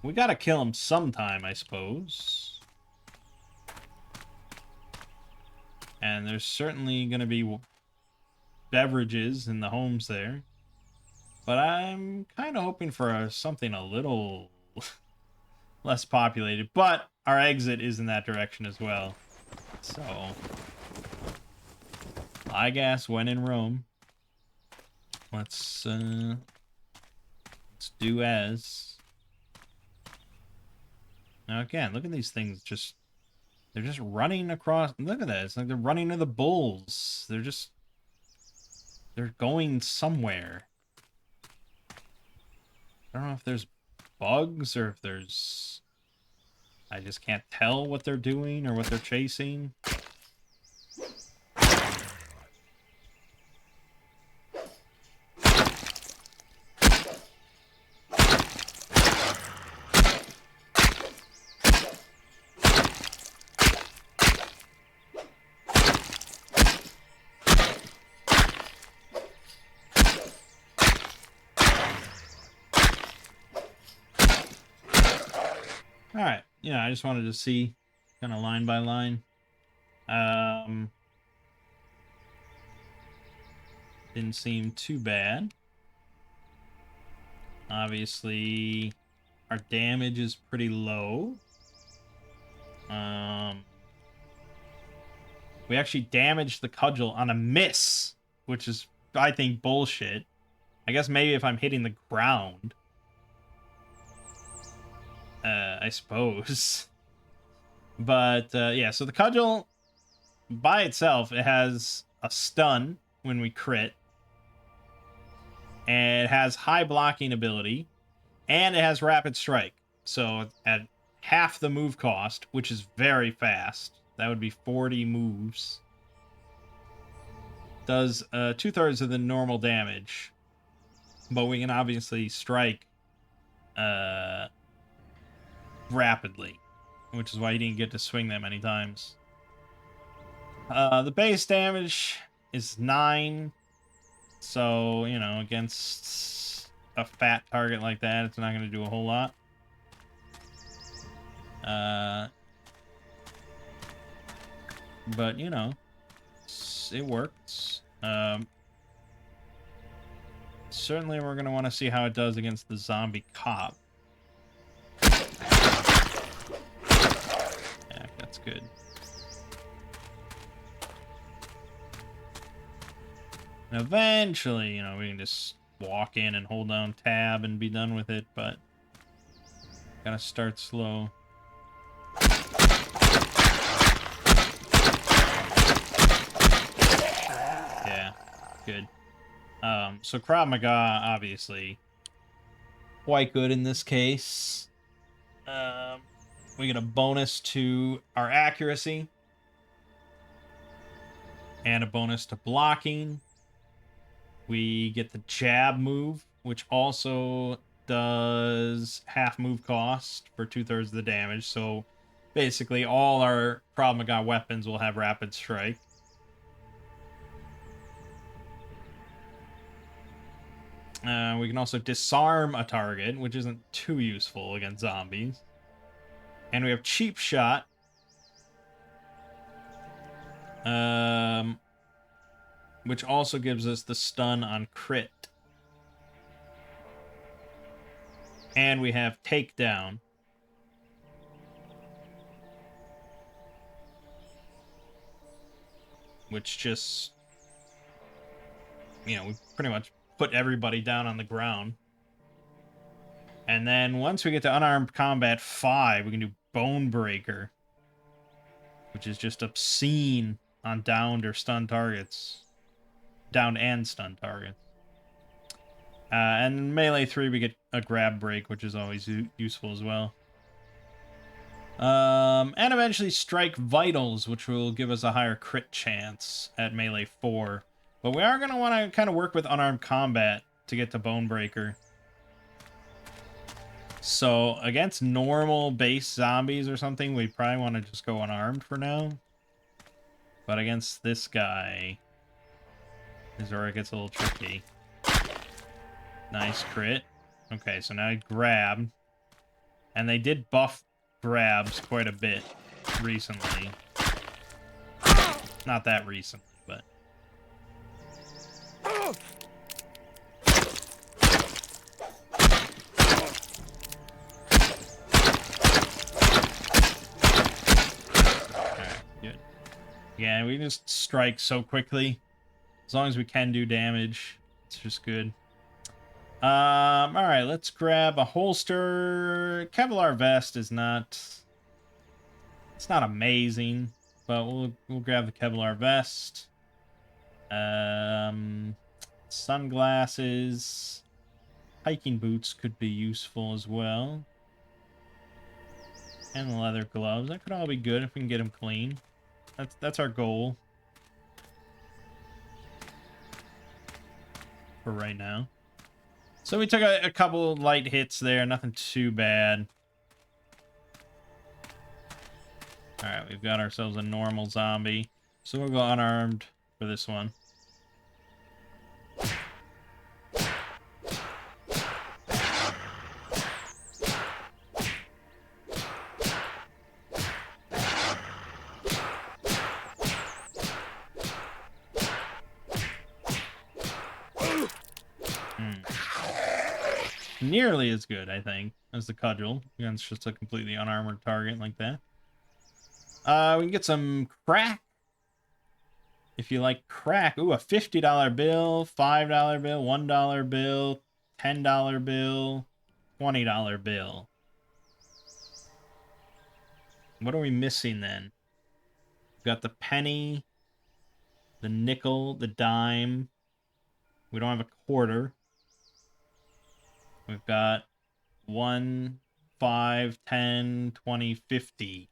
We got to kill them sometime, I suppose. And there's certainly going to be beverages in the homes there. But I'm kind of hoping for something a little less populated. But our exit is in that direction as well. So, I guess when in Rome, let's do as. Now again, look at these things. They're just running across. Look at that. It's like they're running to the bulls. They're going somewhere. I don't know if there's bugs or if there's... I just can't tell what they're doing or what they're chasing. Alright, yeah, I just wanted to see kind of line by line. Didn't seem too bad. Obviously, our damage is pretty low. We actually damaged the cudgel on a miss, which is, I think, bullshit. I guess maybe if I'm hitting the ground. I suppose. But, yeah, so the cudgel, by itself, it has a stun when we crit. And it has high blocking ability. And it has rapid strike. So, at half the move cost, which is very fast, that would be 40 moves, does 2/3 of the normal damage. But we can obviously strike rapidly, which is why you didn't get to swing that many times. The base damage is 9, so, you know, against a fat target like that, it's not going to do a whole lot. But, you know, it works. Certainly we're going to want to see how it does against the zombie cop. Yeah, that's good. And eventually, you know, we can just walk in and hold down tab and be done with it, but gotta start slow. Yeah, good. So Krav Maga, obviously, quite good in this case. We get a bonus to our accuracy. And a bonus to blocking. We get the jab move, which also does half move cost for 2/3 of the damage. So basically all our Krav Maga weapons will have rapid strike. We can also disarm a target, which isn't too useful against zombies. And we have cheap shot. Which also gives us the stun on crit. And we have takedown. which just, you know, we pretty much put everybody down on the ground. And then once we get to Unarmed Combat 5, we can do Bone Breaker, which is just obscene on downed or stunned targets. Downed and stunned targets. And Melee 3, we get a Grab Break, which is always useful as well. And eventually Strike Vitals, which will give us a higher crit chance at Melee 4. But we are going to want to kind of work with Unarmed Combat to get to Bone Breaker. So, against normal base zombies or something, we probably want to just go unarmed for now. But against this guy is where it gets a little tricky. Nice crit. Okay, so now I grab. And they did buff grabs quite a bit recently. Not that recently, but... Alright, good. Yeah, we just strike so quickly. As long as we can do damage, it's just good. Alright, let's grab a holster. Kevlar vest is not... It's not amazing, but we'll grab the Kevlar vest. Sunglasses. Hiking boots could be useful as well. And the leather gloves. That could all be good if we can get them clean. That's our goal. For right now. So we took a couple light hits there, nothing too bad. Alright, we've got ourselves a normal zombie. So we'll go unarmed for this one. Nearly as good, I think, as the cudgel. Against just a completely unarmored target like that. We can get some crack. If you like crack. Ooh, a $50 bill, $5 bill, $1 bill, $10 bill, $20 bill. What are we missing then? We've got the penny, the nickel, the dime. We don't have a quarter. We've got 1, 5, 10, 20, 50.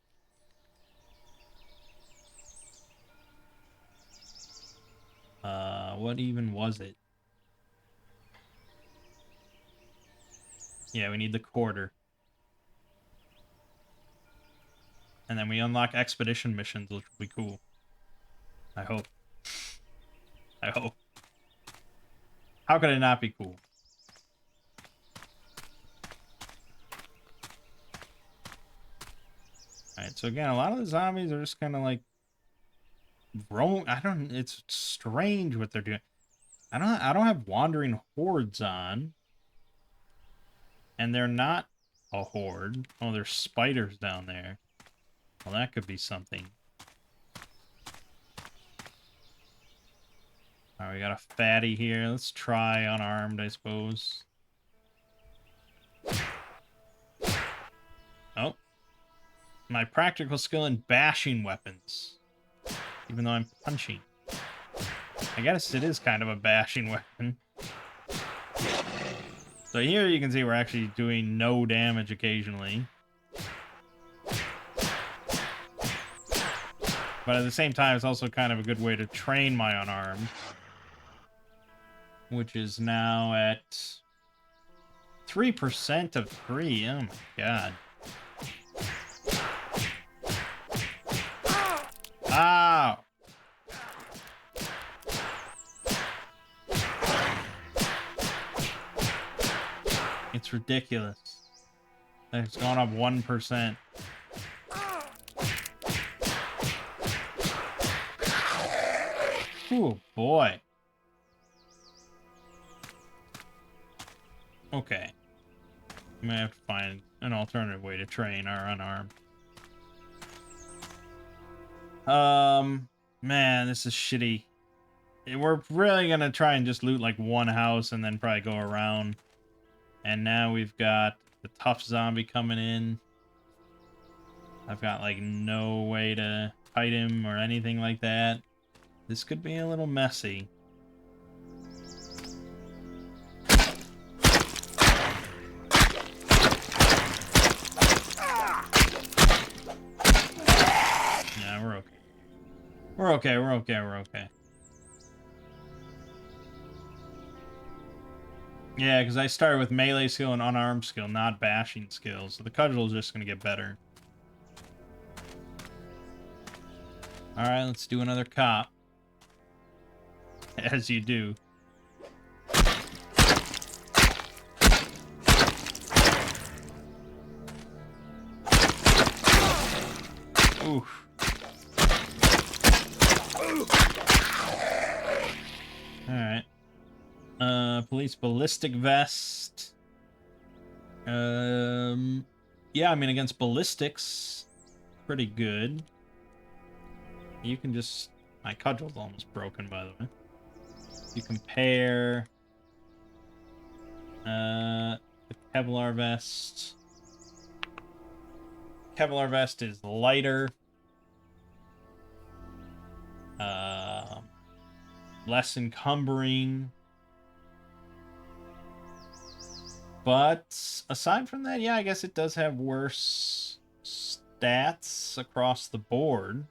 What even was it? Yeah, we need the quarter. And then we unlock expedition missions, which will be cool. I hope. I hope. How could it not be cool? Alright, so again, a lot of the zombies are just kind of like it's strange what they're doing. I don't have wandering hordes on. And they're not a horde. Oh, there's spiders down there. Well, that could be something. Alright, we got a fatty here. Let's try unarmed, I suppose. Oh. My practical skill in bashing weapons. Even though I'm punching. I guess it is kind of a bashing weapon. So here you can see we're actually doing no damage occasionally. But at the same time, it's also kind of a good way to train my unarmed. Which is now at 3% of 3. Oh my god. Ow! It's ridiculous. It's gone up 1%. Oh boy. Okay. I'm gonna have to find an alternative way to train our unarmed. Man, this is shitty. We're really gonna try and just loot like one house and then probably go around. And now we've got the tough zombie coming in. I've got like no way to fight him or anything like that. This could be a little messy. Yeah, we're okay. We're okay, we're okay, we're okay. Yeah, because I started with melee skill and unarmed skill, not bashing skill, so the cudgel is just going to get better. Alright, let's do another cop. As you do. Oof. Alright. Police ballistic vest. Yeah, I mean, against ballistics, pretty good. You can just... My cudgel's almost broken, by the way. You compare... the Kevlar vest. Kevlar vest is lighter. Less encumbering. But aside from that, yeah, I guess it does have worse stats across the board.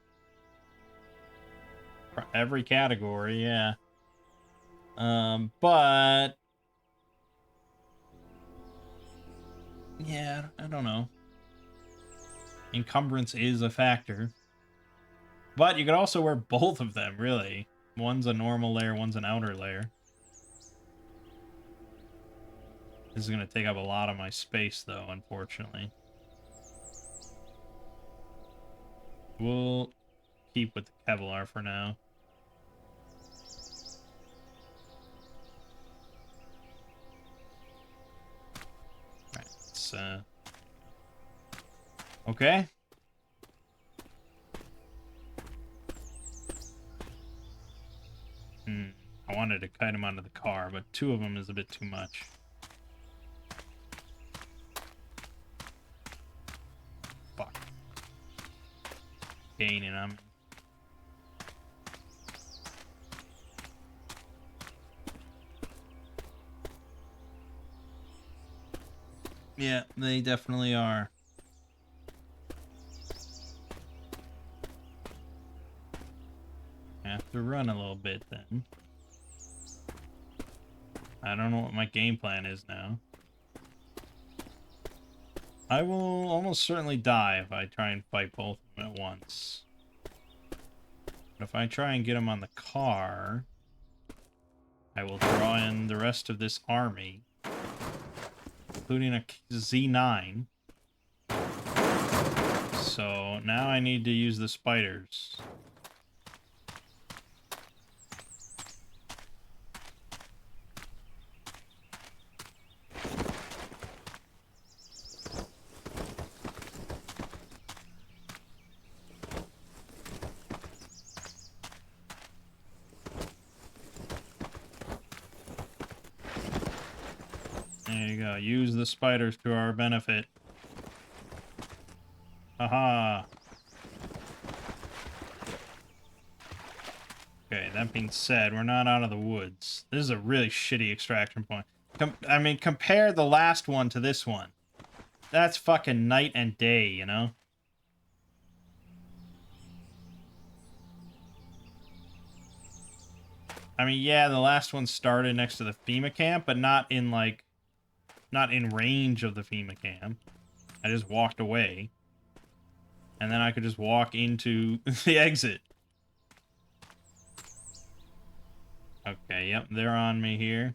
For every category, yeah. But yeah, I don't know. Encumbrance is a factor. But you could also wear both of them, really. One's a normal layer, one's an outer layer. This is going to take up a lot of my space, though, unfortunately. We'll keep with the Kevlar for now. Alright, let's, okay. I wanted to kite him onto the car, but two of them is a bit too much. Fuck. Gaining on me. Yeah, they definitely are. I have to run a little bit then. I don't know what my game plan is now. I will almost certainly die if I try and fight both of them at once. But if I try and get them on the car, I will draw in the rest of this army, including a Z9. So now I need to use the spiders. There you go. Use the spiders to our benefit. Haha. Okay, that being said, we're not out of the woods. This is a really shitty extraction point. I mean, compare the last one to this one. That's fucking night and day, you know? I mean, yeah, the last one started next to the FEMA camp, but not in, like... Not in range of the FEMA camp. I just walked away. And then I could just walk into the exit. Okay, yep, they're on me here.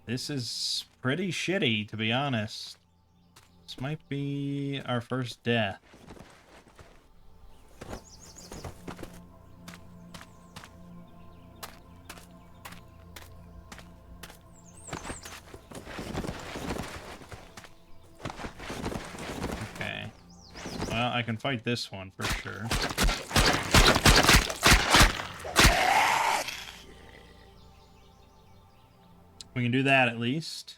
This is pretty shitty, to be honest. This might be our first death. Okay. Well, I can fight this one for sure. We can do that at least.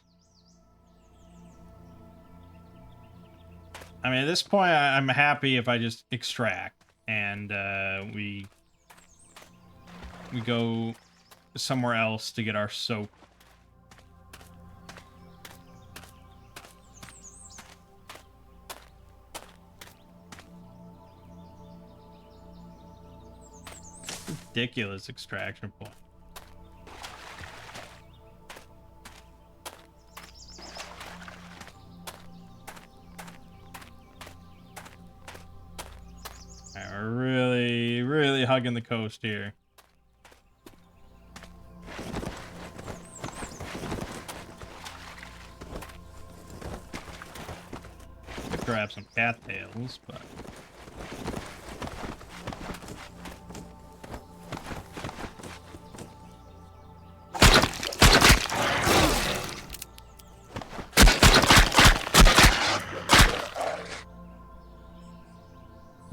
I mean, at this point, I'm happy if I just extract and we go somewhere else to get our soap. Ridiculous extraction point. We're really, really hugging the coast here. Could grab some cattails, but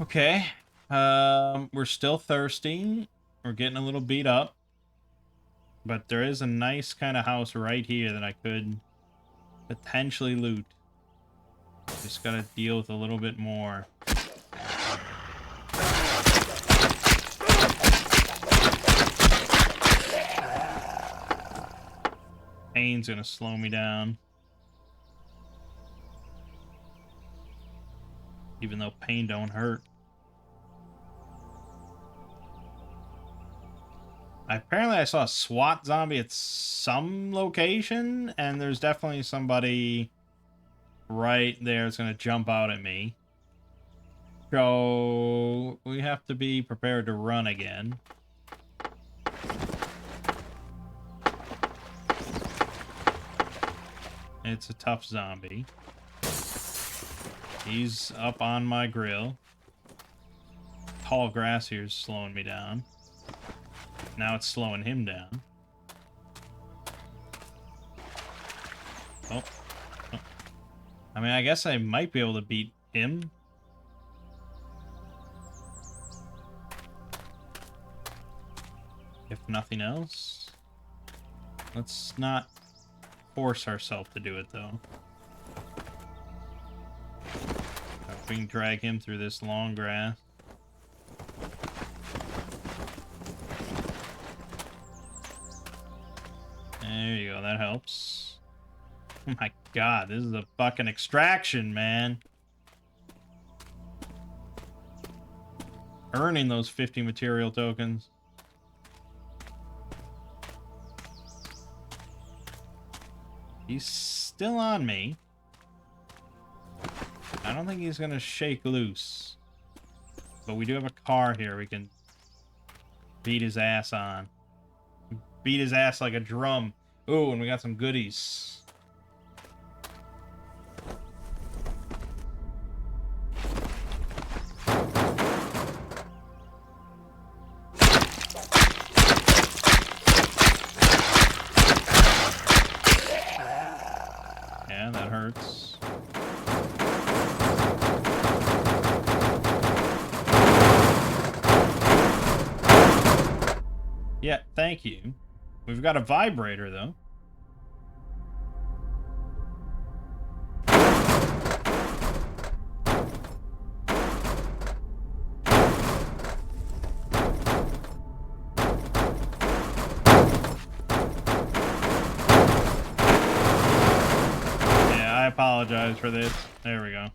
okay. We're still thirsty. We're getting a little beat up. But there is a nice kind of house right here that I could potentially loot. Just gotta deal with a little bit more. Pain's gonna slow me down. Even though pain don't hurt. Apparently I saw a SWAT zombie at some location, and there's definitely somebody right there that's going to jump out at me. So we have to be prepared to run again. It's a tough zombie. He's up on my grill. Tall grass here is slowing me down. Now it's slowing him down. Oh. Oh. I mean, I guess I might be able to beat him. If nothing else. Let's not force ourselves to do it, though. If we can drag him through this long grass. There you go, that helps. Oh my god, this is a fucking extraction, man. Earning those 50 material tokens. He's still on me. I don't think he's gonna shake loose. But we do have a car here we can beat his ass on. Beat his ass like a drum. Ooh, and we got some goodies. Yeah, that hurts. Yeah, thank you. We've got a vibrator, though. Yeah, I apologize for this. There we go.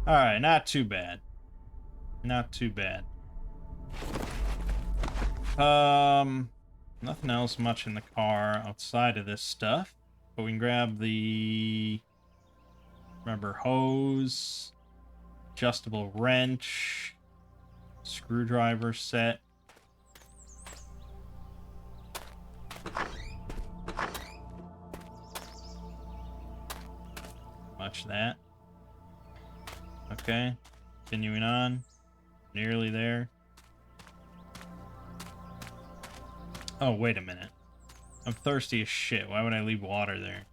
Alright, not too bad. Not too bad. Nothing else much in the car outside of this stuff. But we can grab the rubber hose, adjustable wrench, screwdriver set. Much that. Okay, continuing on. Nearly there. Oh, wait a minute. I'm thirsty as shit. Why would I leave water there?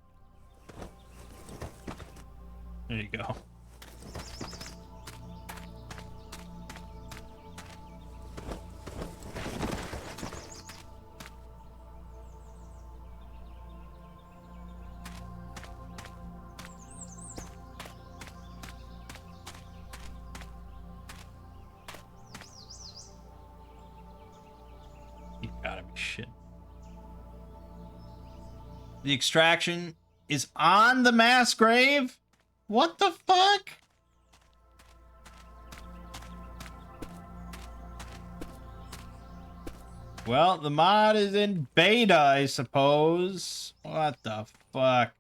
There you go. shit. The extraction is on the mass grave? What the fuck? Well, the mod is in beta, I suppose. What the fuck?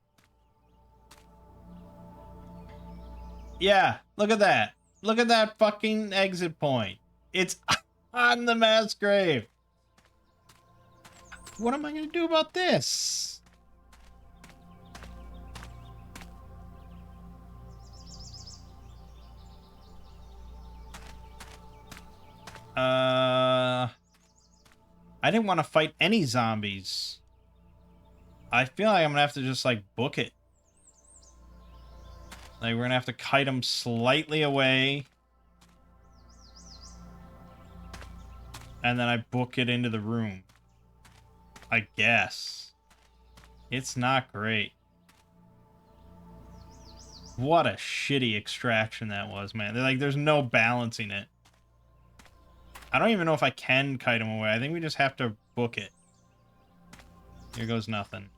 Yeah, look at that. Look at that fucking exit point. It's on the mass grave. What am I gonna do about this? I didn't want to fight any zombies. I feel like I'm gonna have to just, like, book it. Like, we're gonna have to kite them slightly away. And then I book it into the room. I guess. It's not great. What a shitty extraction that was, man. They're like, there's no balancing it. I don't even know if I can kite them away. I think we just have to book it. Here goes nothing.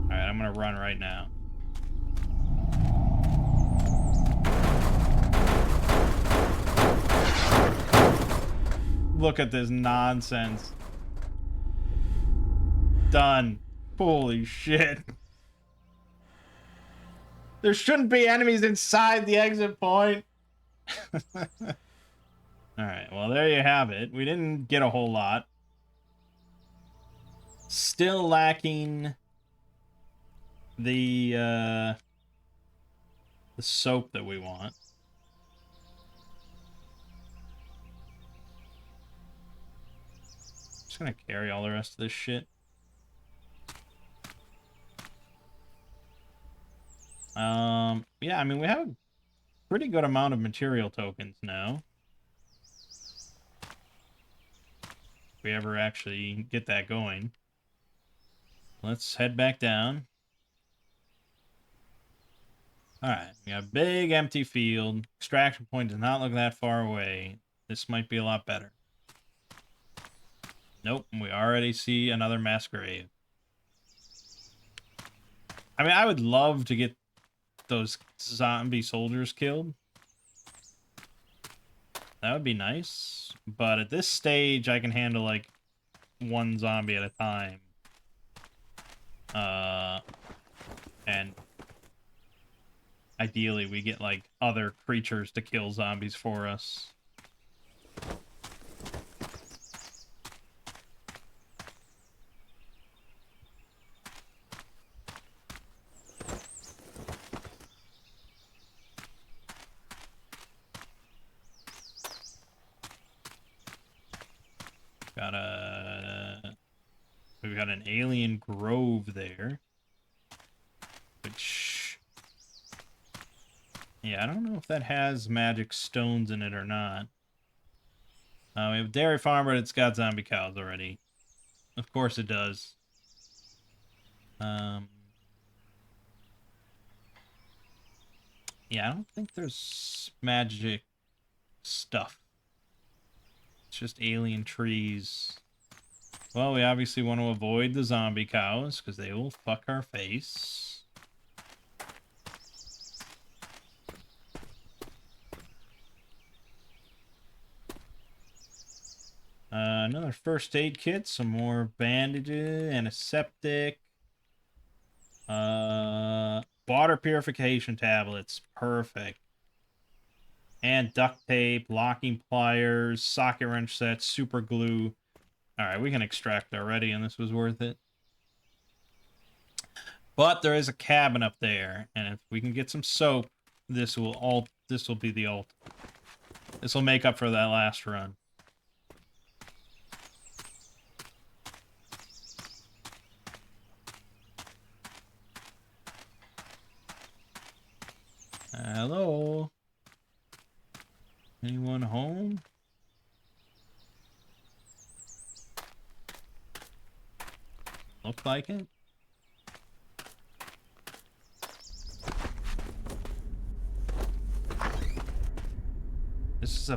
Alright, I'm gonna run right now. Look at this nonsense. Done. Holy shit. There shouldn't be enemies inside the exit point. Alright, well, there you have it. We didn't get a whole lot. Still lacking the soap that we want. Just gonna carry all the rest of this shit. Yeah, I mean, we have a pretty good amount of material tokens now. If we ever actually get that going. Let's head back down. Alright, we got a big empty field. Extraction point does not look that far away. This might be a lot better. Nope, we already see another mass grave. I mean, I would love to get those zombie soldiers killed. That would be nice. But at this stage, I can handle, like, one zombie at a time. And ideally, we get, like, other creatures to kill zombies for us. We've got an alien grove there. Which... yeah, I don't know if that has magic stones in it or not. We have dairy farm, but it's got zombie cows already. Of course it does. Yeah, I don't think there's magic stuff. It's just alien trees. Well, we obviously want to avoid the zombie cows, because they will fuck our face. Another first aid kit, some more bandages, antiseptic. Water purification tablets, perfect. And duct tape, locking pliers, socket wrench sets, super glue. Alright, we can extract already, and this was worth it. But there is a cabin up there, and if we can get some soap, this will be the ult. This will make up for that last run. Hello? Anyone home? Look like it? This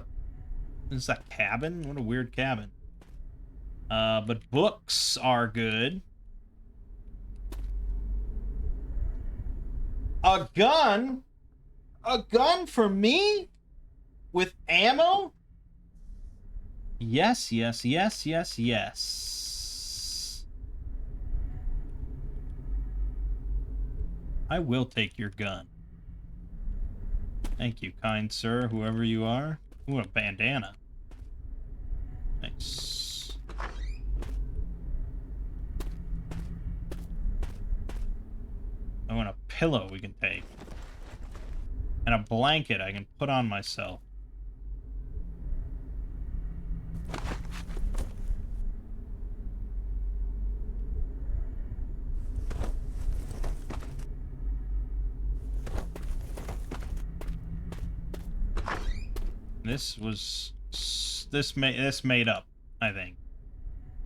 is a cabin? What a weird cabin. But books are good. A gun? A gun for me? With ammo? Yes, yes, yes, yes, yes. I will take your gun. Thank you, kind sir, whoever you are. Ooh, a bandana. Nice. I want a pillow we can take. And a blanket I can put on myself. This made up, I think,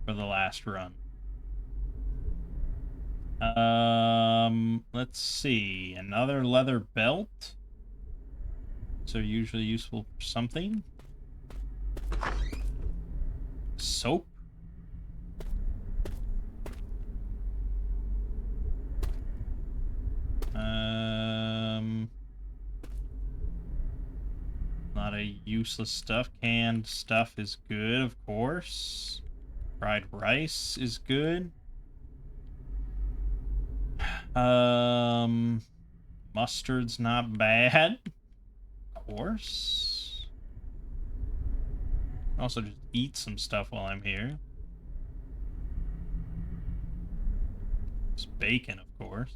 for the last run. Let's see. Another leather belt. So usually useful for something. Soap. A lot of useless stuff. Canned stuff is good, of course. Fried rice is good. Mustard's not bad. Of course. Also just eat some stuff while I'm here. It's bacon, of course.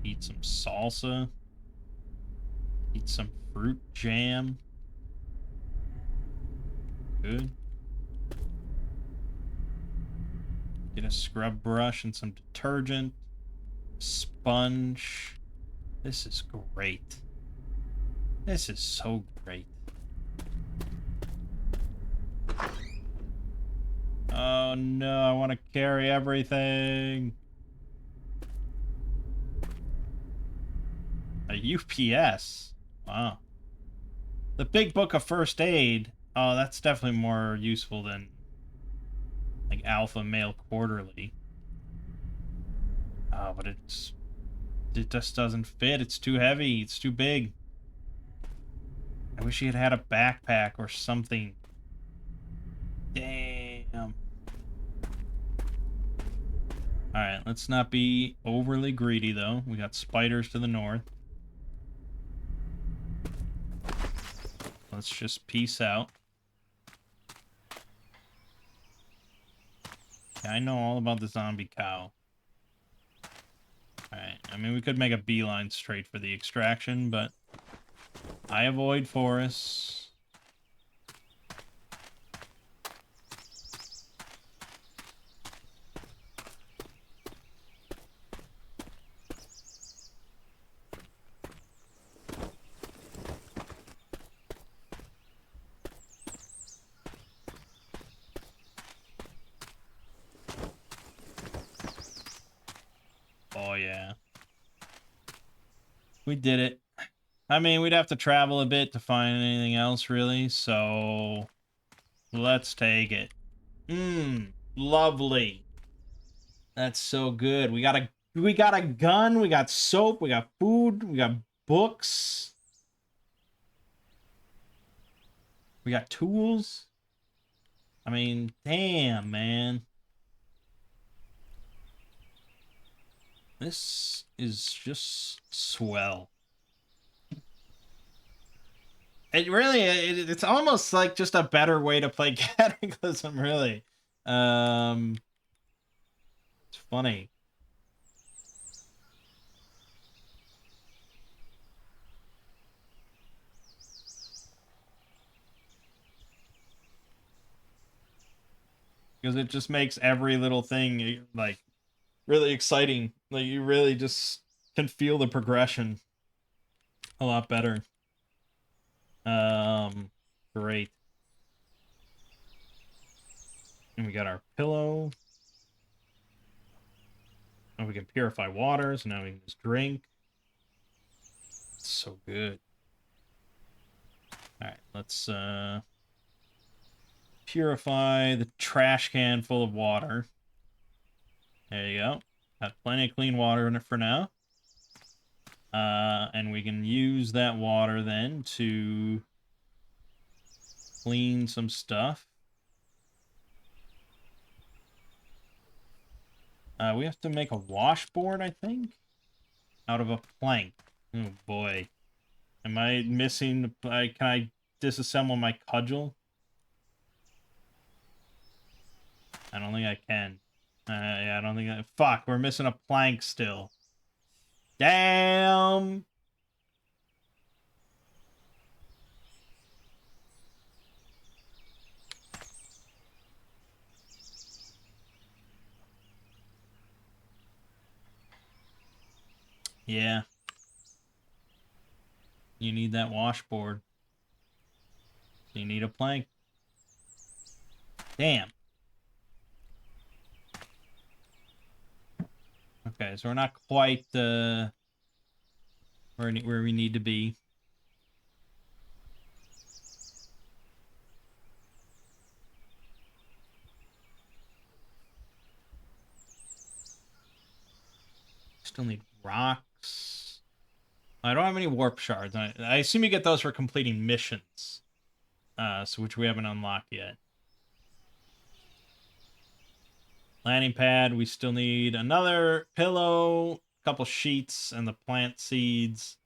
Eat some salsa. Eat some fruit jam. Good. Get a scrub brush and some detergent. Sponge. This is great. This is so great. Oh no, I want to carry everything. A UPS. Wow. The Big Book of First Aid. Oh, that's definitely more useful than like Alpha Male Quarterly. Oh, but it just doesn't fit. It's too heavy. It's too big. I wish he had had a backpack or something. Damn. Alright, let's not be overly greedy, though. We got spiders to the north. Let's just peace out. Yeah, I know all about the zombie cow. Alright, I mean, we could make a beeline straight for the extraction, but I avoid forests. Oh, yeah. We did it. I mean, we'd have to travel a bit to find anything else, really, so let's take it. Lovely. That's so good. We got a gun, we got soap, we got food, we got books. We got tools. I mean, damn, man. This is just swell. It's almost like just a better way to play Cataclysm, really. It's funny. Because it just makes every little thing, like, really exciting. Like, you really just can feel the progression a lot better. Great. And we got our pillow. And we can purify water, so now we can just drink. It's so good. All right, let's purify the trash can full of water. There you go. Got plenty of clean water in it for now. And we can use that water then to clean some stuff. We have to make a washboard, I think, out of a plank. Oh boy. Am I missing? Can I disassemble my cudgel? I don't think I can. Yeah, I don't think I... Fuck, we're missing a plank still. Damn! Yeah. You need that washboard. You need a plank. Damn. Okay, so we're not quite where we need to be. Still need rocks. I don't have any warp shards. I assume you get those for completing missions, so which we haven't unlocked yet. Landing pad. We still need another pillow, a couple sheets, and the plant seeds.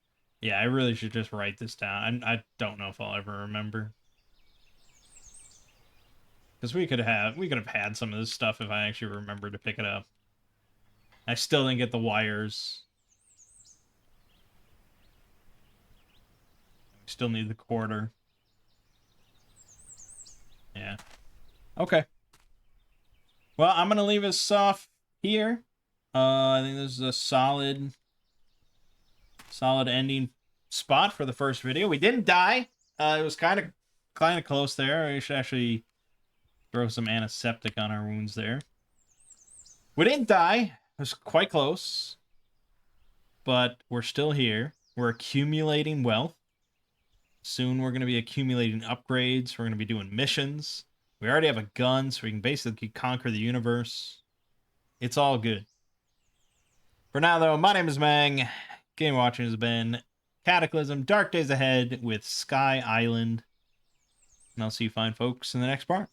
Yeah, I really should just write this down. I don't know if I'll ever remember. Because we could have had some of this stuff if I actually remembered to pick it up. I still didn't get the wires. We still need the quarter. Yeah. Okay. Well, I'm gonna leave us off here. I think this is a solid ending spot for the first video. We didn't die. It was kind of close there. We should actually throw some antiseptic on our wounds there. We didn't die. It was quite close. But we're still here. We're accumulating wealth. Soon we're going to be accumulating upgrades. We're going to be doing missions. We already have a gun, so we can basically conquer the universe. It's all good. For now, though, my name is Mangg. Game watching has been Cataclysm, Dark Days Ahead with Sky Island. And I'll see you fine folks in the next part.